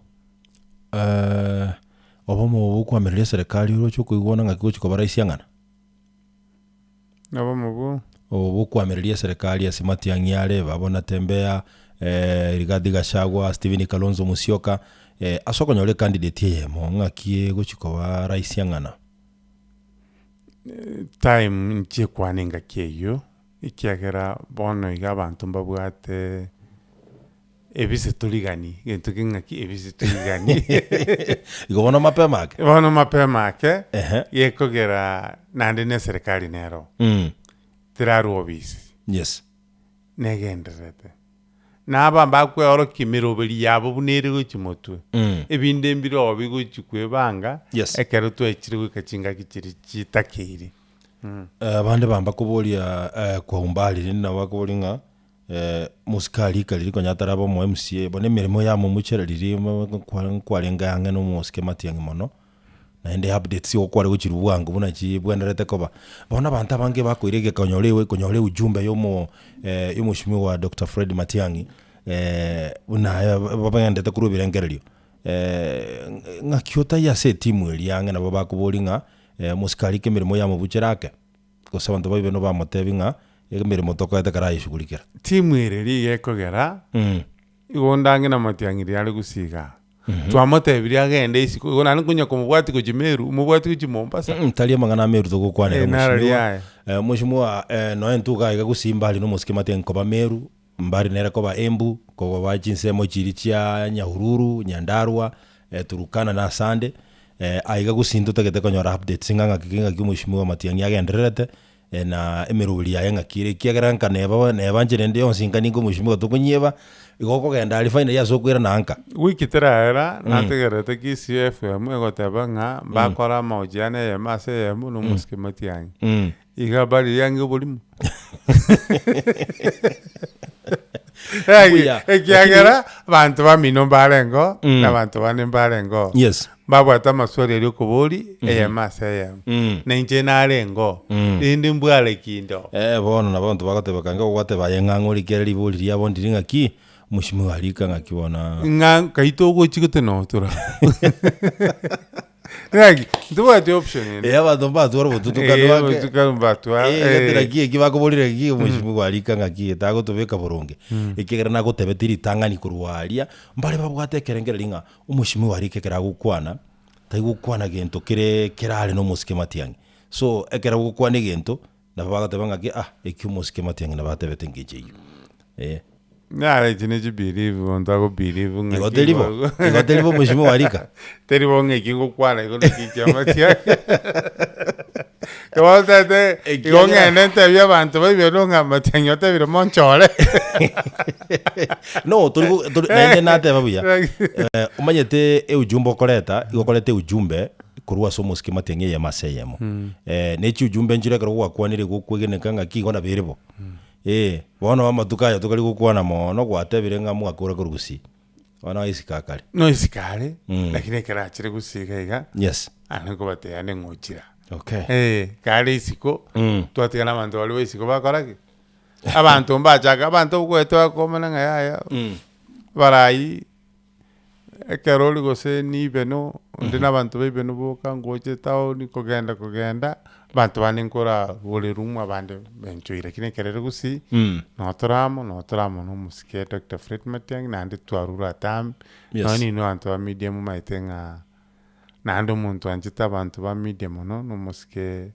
obomo bukwamerera serikali urocho kuigona ngakiko chikobara isiangana nabo mubu obukwamereria serikali asimati angiare babona tembea Rigathi Gachagua, Stephen Kalonzo Musyoka asokonyole candidate yemo ng'akie gochikoba rais yang'ana time nche kwanenga kieyo ikiagera bono iga abantu mbabwate ebise tuligani gento king'aki ebise tuligani igobona mapema ake bono mapema ake yekogera nande ne serikali nero tiraru obisi yes negenderete naba mbakwe oro kimirobeli yabo bunere gochimotwe ebinde mbiro obi gochikwebanga yes ekero twechire gukachinga kichiri chitakiri abande bamba kubolia kwa umbali na wakolinga musikali kaliri konyatara bo mu MCA bone mirimo ya mu muchere riri kwalenga yange no musike matiyangi mono na ende updates yo kware guchiru bwangu bunachi bwenderete koba bona banta bange bakoirege konyole ujumbe yomo yomushimi wa Dr. Fred Matiang'i una babangende takurubira ngererio ngakiota ya se timu eri yange nabo bakubolinga musikali ke mirimo ya mu bucherake kosa bantu babe no bamotebinga mirimo tokoete karayishugulikira timu eri yekogera igondange na Matiang'i yali gusiga twamotebiri agende isiko igona nkunya kumubwati kujimeru umubwati kujimombasa talia mangana meru tugukwanira mushimwa no entuga iga gusimba ali no musike Matiang'i koba meru mbari nera koba Embu koba bachinsemo chiri chia Nyahururu Nyandarua Turukana na Sande aiga gusinto tagete konyora updates nganga kikinga kimushimwa Matiang'i agendererete na emerubiri ya ngakire kiageranka neba njire ndi onsinga ningo mushimwa tukunyeba igoko genda ali fine ya sokwira nanka wiki teraera nategerete ki CFM egoteba nga bakora maujane ya mase ya muno musike Matiang'i igabali yange bulimu ekiagera bantu bamino mbarengo na bantu bane mbarengo yes babwata maswali eri okubuli eye mase ya na inche narengo indi mbwale kindo bono na bantu bagoteba kanga gwateba yeng'ang'ori kereri buli ya bondi ngaki mushimi walika ngakibona nga kaito gochigute no tura Nagi, nduwa the option ene. Bantu batwara bututukano wake. Bututukano batwara. Gatira kie kibakubolira kie mushimi walika ngaki tago tubeka burunge. Ikigera nago tebetiri tangani kurwaria mbale babwate kerengereringa umushimi walike kera gukwana. Taigukwana gento kirale no musike Matiang'i. So ekera gukwana gento na bagatebanga ki eki musike Matiang'i na batebete ngeje. Nara chinechi believe ontago believe Igotelivo mushimi walika. Terivo ngeki ngokwana iko kicha Matiang'i. Kawalta te ngene ntebya abantu babiro nga Matiang'i tebiro monchole. No, nende nate babuya. Umanyete ujumbe koleta, igokolete ujumbe kurwa so musike Matiang'i ya maseyemo. Nechi ujumbe njire karwa kwanire gukwegene kanga kigona biribo. Bono amatuka ya tukali gukwana mono gwatebire nga mwakura kurugusi. Wana isikakali. No isikale, lakini kera chire gusiga iga. Yes. Anako bateane ngochira. Okay. Kale isiko. Twatigana abantu bali isiko bakoraki. Abantu mbachaga abantu kwetwa komana ngaya. Barayi ekeroli gose ni beno ndina abantu bebeno boka ngoche tao ni kogenda bantu banenkora bole room abande benchoira kine kerere gusi notoramo no musike Dr. Fred Matiang'i nande twarura tam noni no anto medium maitenga nando muntu anjita bantu ba medium no musike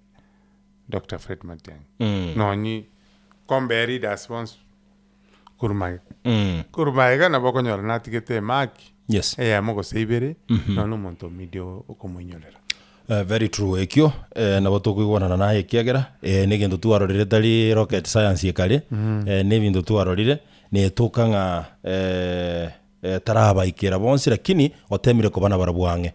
Dr. Fred Matiang'i noni komberi response kurumaiga na bokonyora natigete maki. Yes. Mogo seibere no muntu medio okomunyolera. Very true ekyo na botokwigwana naye kiagera ne gendo twarorire tali rocket science yekale ne bintu twarorire ne tokanga taraba ikera bonsi lakini otemire ko bana barabwange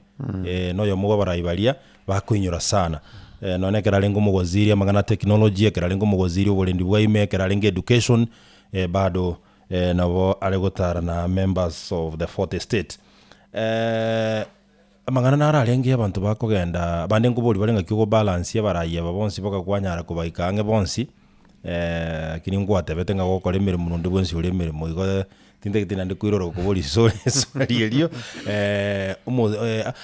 no yo mugo barayibalia bakuinyura sana none kera lengo mugoziri amagana technology kera lengo mugoziri obulendi bwaime kera lengo education bado nabo alegotara na members of the fourth estate amangana nararengi abantu bakogenda bande ngubuli balenga kigo balance yabaraye babonsi bakakwanyara kubayikange bonsi kiningo atebete nga gokora emirimo mundi bwensi uri emirimo igo tinde ndi kwiroro kubuli sori elio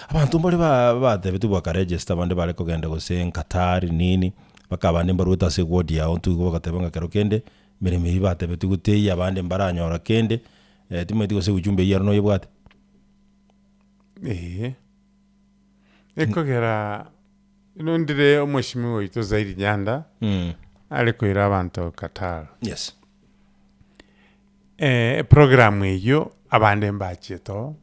abantu mbali batebete baka register bande bale kogenda gose Qatar nini bakabande mbaruta se godi ya ontu igo bakatebanga kero kende mirimo ibatebete guteye abande mbaranyora kende Timothy gose ujumbe yaro no yebwate. Ekogera inondire omweshimiwa waitu Zaidi Nyanda alikoira abantu Qatar. Yes. Programu eyo abande mbachieto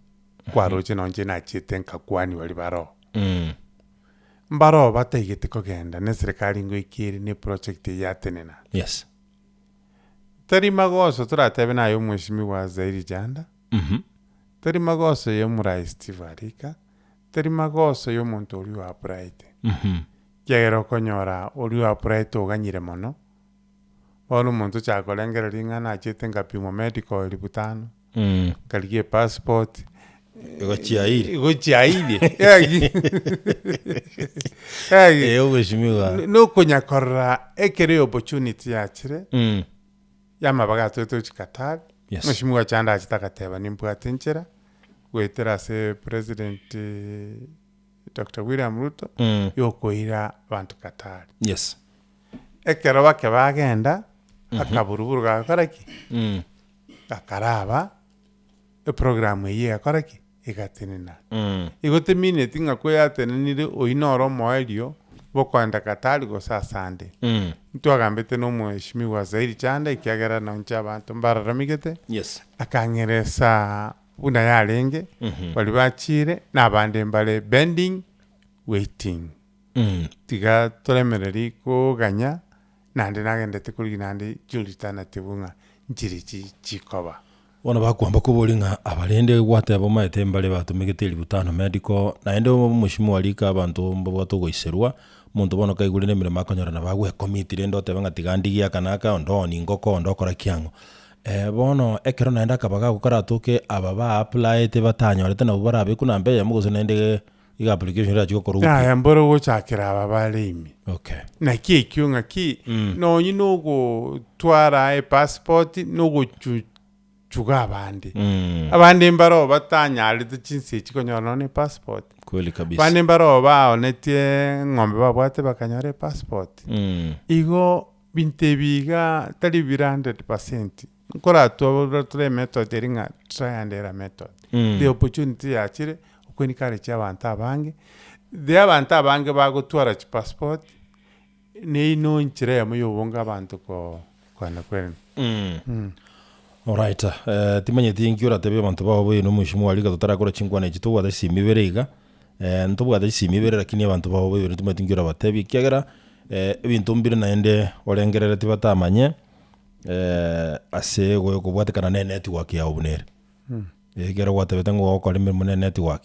kwaroche nonje nachite nkakwani wali baro. Mbaro bataigete kogenda ne serikali ngo ikiri ne project yatenena. Yes. Tari magoso turatebe nayo mweshimiwa Zaidi Nyanda. Tari magoso yo murai Steve Arika. Tari magoso yo muntu uri wa Bright. Kiagero konyora uri wa Bright oganyire mono. Wano muntu chakolengera ringa na chete ngapimo medical libutano. Kaligie passport. Gochiairi. No kunyakora ekere opportunity yachire. Yama bagato to Qatar. Mweshimiwa Chanda achitakateba nimbwatenchera. Gwetera se President Dr. William Ruto yokoira bantu Qatar. Yes. Ekero bake bagenda akaburuburu gakoraki akaraba programu ye gakoraki igatenena igote minute ngakwe yatenenire oinoro moelio bokwanda Qatar go sasande ntwagambete no mweshimiwa Zaidi Chanda ikiagera na ncha abantu mbararamigete. Yes. Akangeresa una yarenge bali bachire nabande mbale bending waiting tiga tolemereri ko ganya nande nagendete kuri nande julitana tebunga njiri chikoba Wana bakwamba kubolinga abalende gwate abo maete mbale batumigete libutano medical na endo mushimu alika abantu mbabwato goiserwa muntu bono kaigulene mirema akonyora na bagwe committee rendo tebanga tigandigia kanaka ndoni ngoko ndokora kiango. Bono ekero naenda kabaga gukara tuke ababa apply te batanyorete na barabe kuna mbe yamugoze nende iga application ya chiko ruku. Ya mboro go chakira ababalimi. Okay. Na kiunga ki no nyino go twara passport no go chuga abandi. Abandi mbaro batanya ali chinsi chikonyora ne passport. Kweli kabisa. Abandi mbaro baonetie ngombe babwate bakanyore passport. Igo bintebiga tali 100%. Nkora tole method eringa try and error method. The opportunity yachire ukweni kare cy'abantu abange. The abantu abange bagutwara chi passport ne ino nchire yamuyobonga abantu ko kwana kwene. Alright. Timanye tingiura tebe abantu babo no mushimu alika tutarakora chingwana chituwa da simiberega. Ntubuga da simibere lakini abantu babo bero tumatingiura batebi kiagera ibintu mbire naende olengerere tibatamanye. Ase goyo kubwate kana ne network ya obunere gero gwate betango gokora mirimo ne network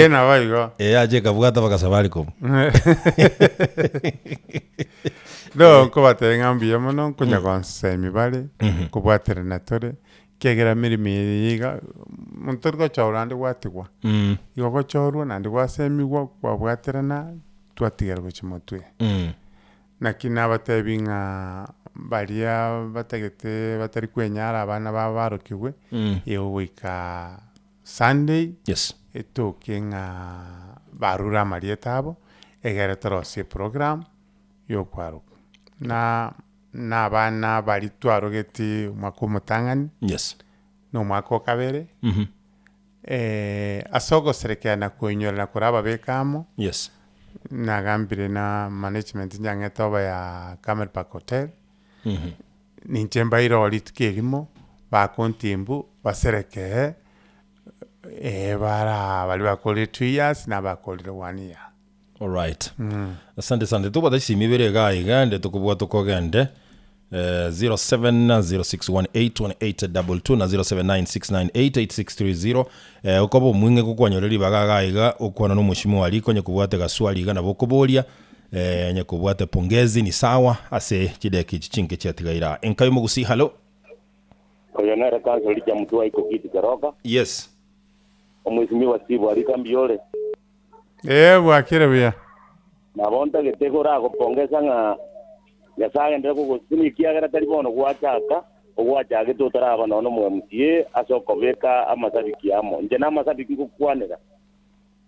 na baigo aje kabwata bakasabaricom no ko batenga mbiye mono kunya konse mibale kubwatera natore kegera mirimo yiga muntorgo chawrande gwatigwa igo chawrwa nandi gwasemigo kwabwaterana twatigera gochimotwe nakina batebinga baria batagete batari kwenyara abana babarokiwe iyo wika Sunday. Yes. Etokenga barura marietabo egere torose program yo kwaro na abana bari twarogeti makumutangani. Yes. No mako kabere asogo serekana kwenyora na kuraba bekamo. Yes. Nagambire na management nyange toba ya Camel Park Hotel. Ninchemba iroli tukirimo bakontimbu basereke bara bali bakole 2 years na bakole 1 year. All right. Asante sante tuba da simibere gaiga nde tukubwa tukogende 0706181822 na 0796988630 ukobo mwinge kukwanyoleli bagagaiga ukwana no mushimu waliko nye kubwate gaswali gana bokobolia nye kubwate pongezi ni sawa ase kideki chichinke chatigaira enkayo mugusi halo Koyonera kanso lija mtu wa iko kiti karoka. Yes. Omwizimiwa Steve alikambiole. Bwakire bya. Nabonta geteko rako pongeza nga yasaga ndeko gusini kiagera talibono gwachaka ogwachage tutaraba nono mwe asokobeka amasabiki amo nje na masabiki kukwanira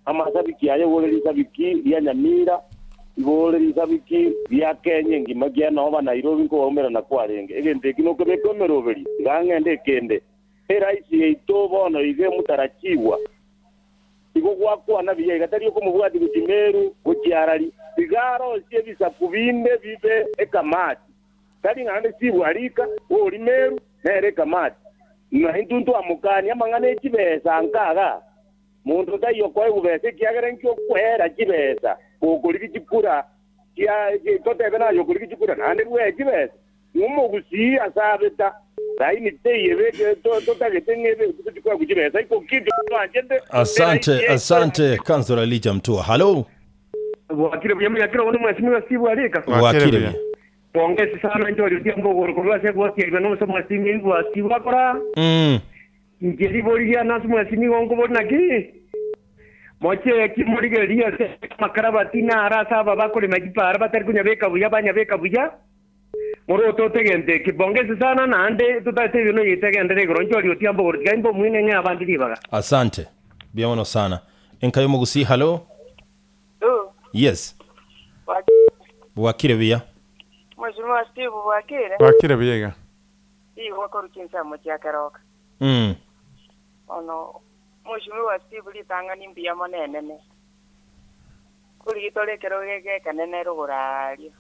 amasabiki ayo wogeli sabiki ya nyamira ibole risabiki bya Kenya ngima gya no Nairobi ko omera na kwarenge egende kino ko bekomeroberi ngangende kende eraisi ito bono ige mutarachiwa igo gwakwa na biye gatari ko mubwati gukimeru gukyarari bigaro sie bisakubinde bibe ekamati kali ngande sibwarika uri meru nere kamati na hintuntu amukani amangane kibesa nkaga muntu tayo kwa ubese kiagere nkyo kwera kibesa ukuri kikura kia tote bena yo kuri kikura nande we kibesa numo gusi asabeta laini teyebe to tagetengebe kutukwa kujibesa iko kitu agende. Asante Councilor Elijah Mtua. Hello. Wakire byamwe yakira wono mwasimiwa Steve Alika. Wakire. Pongezi sana ndio ndio kwa seko kwa no somo simi wa Steve akora. Ngeri boria nasu mwasimi wangu bona ki. Moche kimurige ria makarabati na arasa baba kole majipara batari kunyabeka buya banyabeka buya. Moro totegende kibongezi sana na ande tutate bino yitegende rego njo lyo tiambo gorga imbo mwine nya abandi libaga. Asante. Biamono sana. Enkayo mugusi hello. Yes. Wakire bia. Mheshimiwa Steve wakire. Wakire biega. Wako rukinsa mochakaroka. Ono Mheshimiwa Steve litanga nimbia monene. Kuri gitolekero gege kanene rugurario.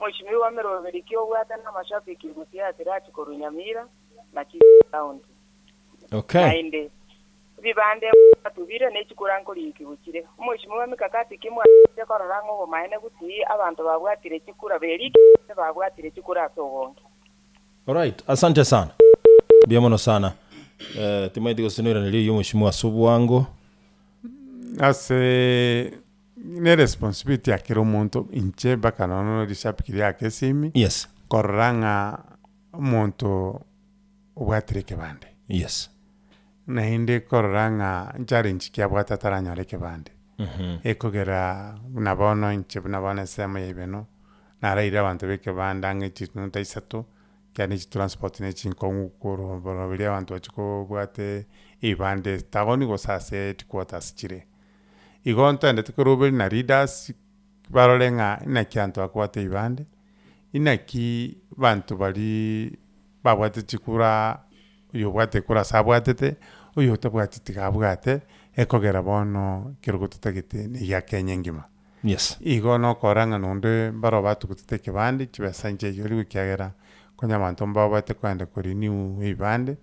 Mheshimiwa Meroverikio gwata na mashabiki gusia tirati korunyamira na county. Okay. Nainde. Bibande atubire n'ekikuranko likibukire. Mheshimiwa mikakati kimwe yakororango gomaene guti abantu babwatire kikura beriki babwatire kikura tobonge. Alright, asante sana. Biamono sana. Timaidi gosinura niliyo Mheshimiwa Subu wangu. Ase ne responsibility akira omuntu inche bakanono rishabikiri yake simi. Yes. Koranga omuntu obwatire kebande. Yes. Na hindi koranga challenge kia bwata taranyore kebande. Ekogera nabono inche nabona sema yebeno. Naraira abantu bekebande ange chitu taisatu. Kyani transport ne chinkongu koro borobilia abantu bachiko bwate ibande tagoni gosase tikuotas chire. Igonto ende tukurubiri na readers barolenga inakyanto akwate ibande. Inaki bantu bali babwate chikura uyo bwate kura sabwatete uyo tabwate tikabwate ekogera bono kirugututagite ni ya Kenya ngima. Yes. Igono koranga nonde baro batu kututeke bandi chibasanje yori wikyagera konya bantu mbabwate kwanda kuri ni ibande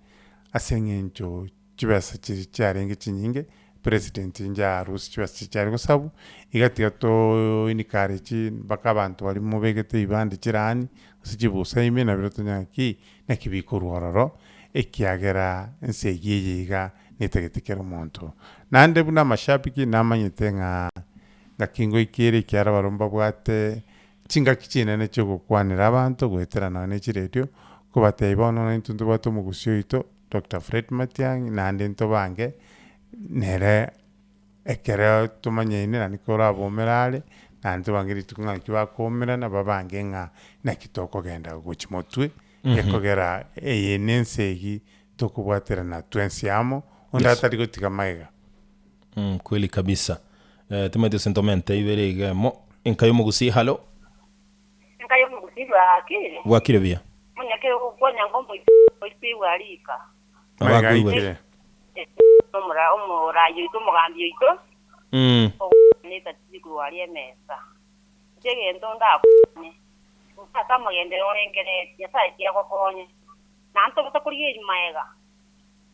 asengenjo chibasa chiarenge chinyinge president nja rusi chibasa chiari gosabu igati gato inikare chi baka bantu bali mubegete ibande chirani sichibusa ime na biroto nyaki nakibikuru hororo ekiagera nsegiyiga nitegetekero muntu nande buna mashabiki namanyete nga kingo ikire kyara baromba bwate chinga kichine ne cyo gukwanira abantu gweterana ne chiredio kubate ibono n'intundu bato mugusyo ito Dr. Fred Matiang nande nto bange nere ekere tumanyene na nikora bomerale nande bangiri tukunga kibakomera na babange nga na kitoko genda guchimotwe ekogera yenensegi tokubwatera na twensiamo ondata ligotika maiga. Kweli kabisa. Timaidi sentomente iberege mo enkayo mugusi halo. Enkayo mugusi wakire. Wakire bia. Munyake ukonya ngombo ipi Alika. Maiga ite. Umura yito mugambi yito. Nita tiku wali mesa. Jege ndonda ne. Ata magende orengere yasa ya kokonye. Nanto butakuriye maiga.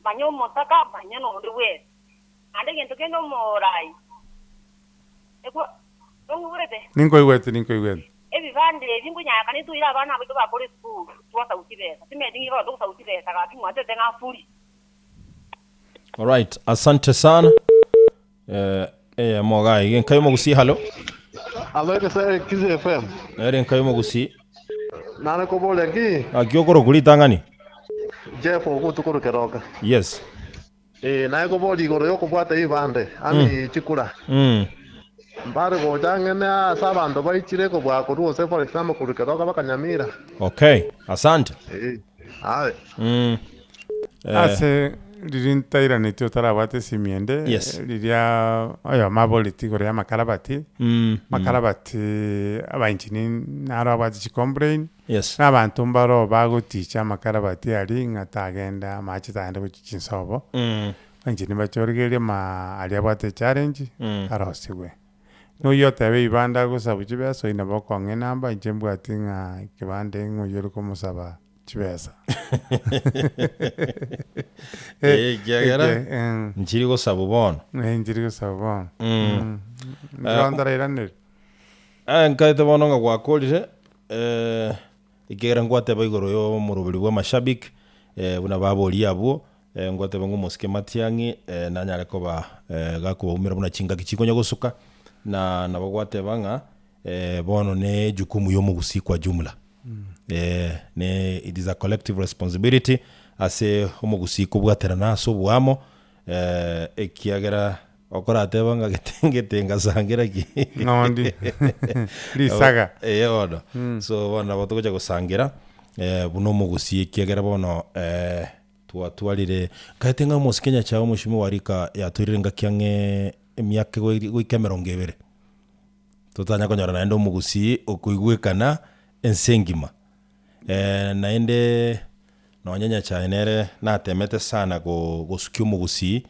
Banyo motaka banyo no ndwe. Ande gento kendo morai. Eko ngurete. Ninko igwete. Ebi bande bingunya kani tu ira bana bitu bakore school. Tuwa sauti besa. Timedingi ba to sauti besa ka tumwa tete nga fuli. Alright, asante sana. Mogai, enkayo mugusi halo. Alo ke sa Kiss FM. Enkayo mugusi. Nana ko bole ki. Agiokoro kulitangani. Jeff okutukuru keroka. Yes. Na ko boli goro yoko bwata ibande ani chikura. Mbare go jangena sabando baichire ko bwa ko se for example kuru keroka bakanyamira. Okay, asante. Aye. Ase Ririntaira ni tutara wate simiende. Yes. Riria oyo maboliti gore ya makarabati. Makarabati abanchini naro abati chikombrain. Yes. N'abantu mbaro baguticha makarabati ari ngatagenda machitanda kuchinsobo. Abanchini bachorgeria ali abate challenge arosiwe. No yote ibanda gusaba chibesa ina bokonge namba njembu atinga kibande ngoyero komusaba chibesa. Kiagera nchiri gusaba bono. Nchiri gusaba bono. Ndandara iranere. Nkaite bono nga gwakorire ikigera ngwate baigoro yo murubiri bwa mashabiki buna babori abo ngwate bangu musike Matiang'i nanyare koba gakuba umira buna chinga kichikonya gusuka na bagwate banga bono ne jukumu yo mugusi kwa jumla. It is a collective responsibility ase umugusi kubwatera naso bwamo ekiagera okora atebanga getenga sangira ki nondi lisaga odo so bona botokoja gusangira buno mugusi ekiagera bono twatwalire kaitenga musikenya chao mushimu warika yaturirenga kyange emyaka gwikemero 2 tutanya konyora naende umugusi okuigwekana ensengima naende nonyanya chaenere natemete sana gusukia umugusi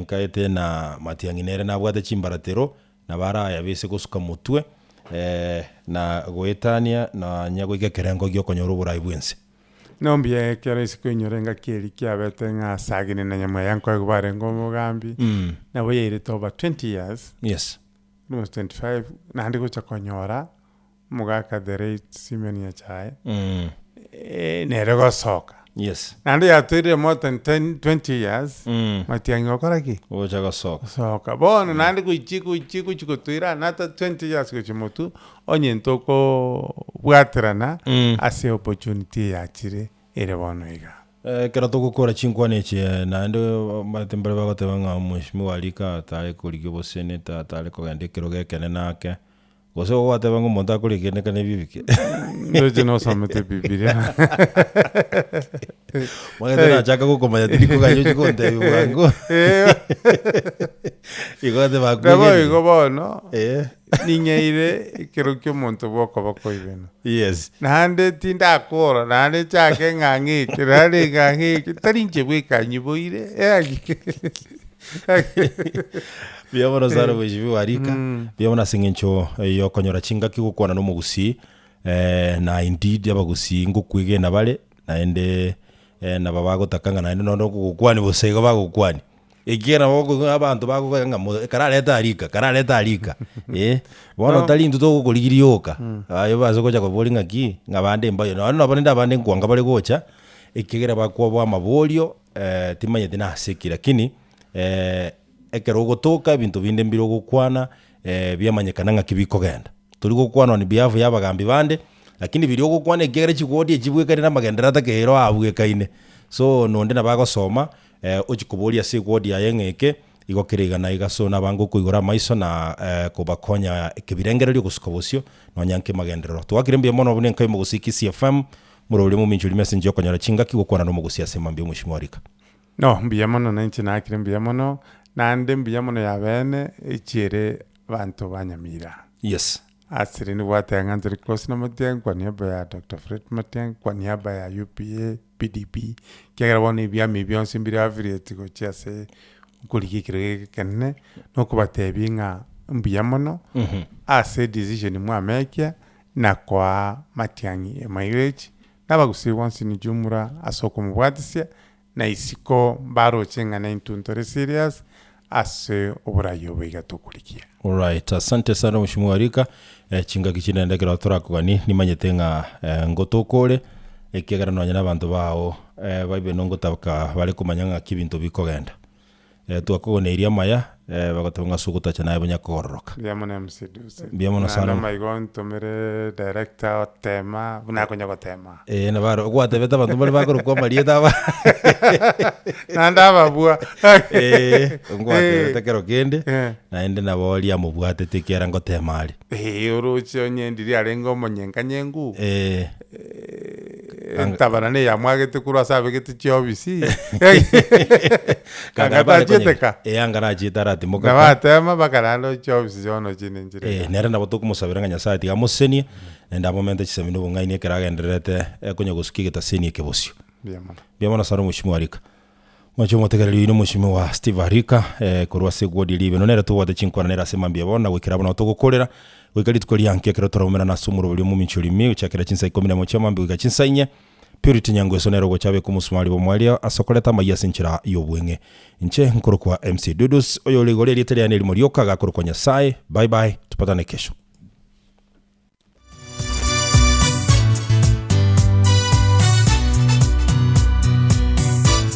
nkaete na Matiang'i nere nabwate chimbaratero na baraya bese gusuka mutwe na gwetania na nyagwike kerengo gyo konyora uburayi bwense nombie kero isikwenyorenga keri kiabete nga sagine na nyamwa yanko gubare ngomugambi na boyere over 20 years. Yes. Almost 25 na ndi gucha konyora mugaka the rate Simeon ya chae nere go soka. Yes. Na ndi atire more than 20 years Matiang'i okora ki ocha go soka bono na ndi kuichiku chikutuira nata 20 years kuchimutu onye ntoko bwaterana ase opportunity ya chire ere bono iga kera tugukora chinkwane che na ndo matembere bagote banga mushimi walika tale kuligyo bosene tale kugandikiro gekene nake gose gwate bango monta kuligene kane bibike ndoje no samete bibiria mwagete na chaka kukomanya tiliko ganyo chikonte bibango igode bakugene igo bono ninyeire kero kyo monto boko ibeno. Yes. Nande tinda akora nande chake ngangi kirale ngangi tarinje bweka nyiboire biabona zaro bwejibi warika biabona singencho yo konyora chinga kigukwana no mugusi na indeed abagusi ngukwige na bale naende na babago takanga naende no kukwani bosego bagukwani ikera boko abantu bagukanga karaleta alika bono talindu to kuligirioka ayo bazo koja ko bolinga ki ngabande mbayo no nabonenda abande nkwanga bale gocha ikigera bakwa bwa mabolio timanye tena seki lakini ekero gotoka bintu binde mbiro gukwana byamanyekana nga kibiko genda tuli gukwana ni biavu yabagambi bande lakini biri gukwana ikigera chigodi chibwekane na magendera takero abwekaine so nonde nabagosoma uchikuboria se godi ya yengeke igokiriga na igasona bangu kuigora maiso na kubakonya kibirengerero gusukobosio no nyanke magendero twakirembye mono bune nkai mugusiki CFM murole mu minjuri message yokonyara chinga kigukwana no mugusia semambi mushimwarika no mbiyamono nanchi nakire mbiyamono nande mbiyamono ya bene ichire bantu banyamira. Yes. Asiri ni wate ngantri close na Matiang'i kwa niaba ya Dr. Fred Matiang'i kwa niaba ya UPA PDP kiagera boni bya mibion simbiri affiliate go chiase kulikikire kenne no kubatebi nga mbiyamono ase decision mwamekia na kwa Matiang'i mileage nabagusi once ni jumura asoko mubwatisia na isiko baro chenga na intuntore serious ase oburayo bigatukulikia. All right, asante sana mheshimiwa Rika chinga kichinendekera turakugani nimanyetenga ngotokore ekegera no nyana bantu bao baibe nongo tabaka bali kumanyanga kibintu bikogenda twakogone iria maya bagotonga suguta chana banya kororoka biamona msiduse biamona sana maigon tomere director tema bunakonya ko tema na baro gwate beta bantu bali bakoro kwa marieta ba nanda babua ngwate tekero kende naende na boli amubwate tekera ngo temali uruchi onye ndiri arengo monyenga nyengu Tabana ne ya mwagete kurwa sabe gete chiobisi. Kangata jeteka. Angara jetara ati muka. Na batema bakaralo chiobisi jono chine njire. Nera ndabo kumusabira nga Nyasaye tiga museni nenda momente chisemino bungaini kiragenderete kunya gusuki gitaseni kebosio. Biamana saro mushimu arika. Mwacho motegereri ino mushimu wa Steve Arika kurwa segwodi libe no nera tuwate chinkwana nera semambia bona wikira bona tugukorera wikari tukori yanke kero toromera na sumuro buli mu minchuri mi uchakira chinsa 11 chamambi wika chinsa inye Purity Nyangwe sonero go chabe kumusumali bo mwalia asokoleta mayasi nchira yobwenge nche nkuru kwa MC Dudus oyo ligore literia neli morioka gakuru kwa Nyasaye. Bye bye, tupatane kesho.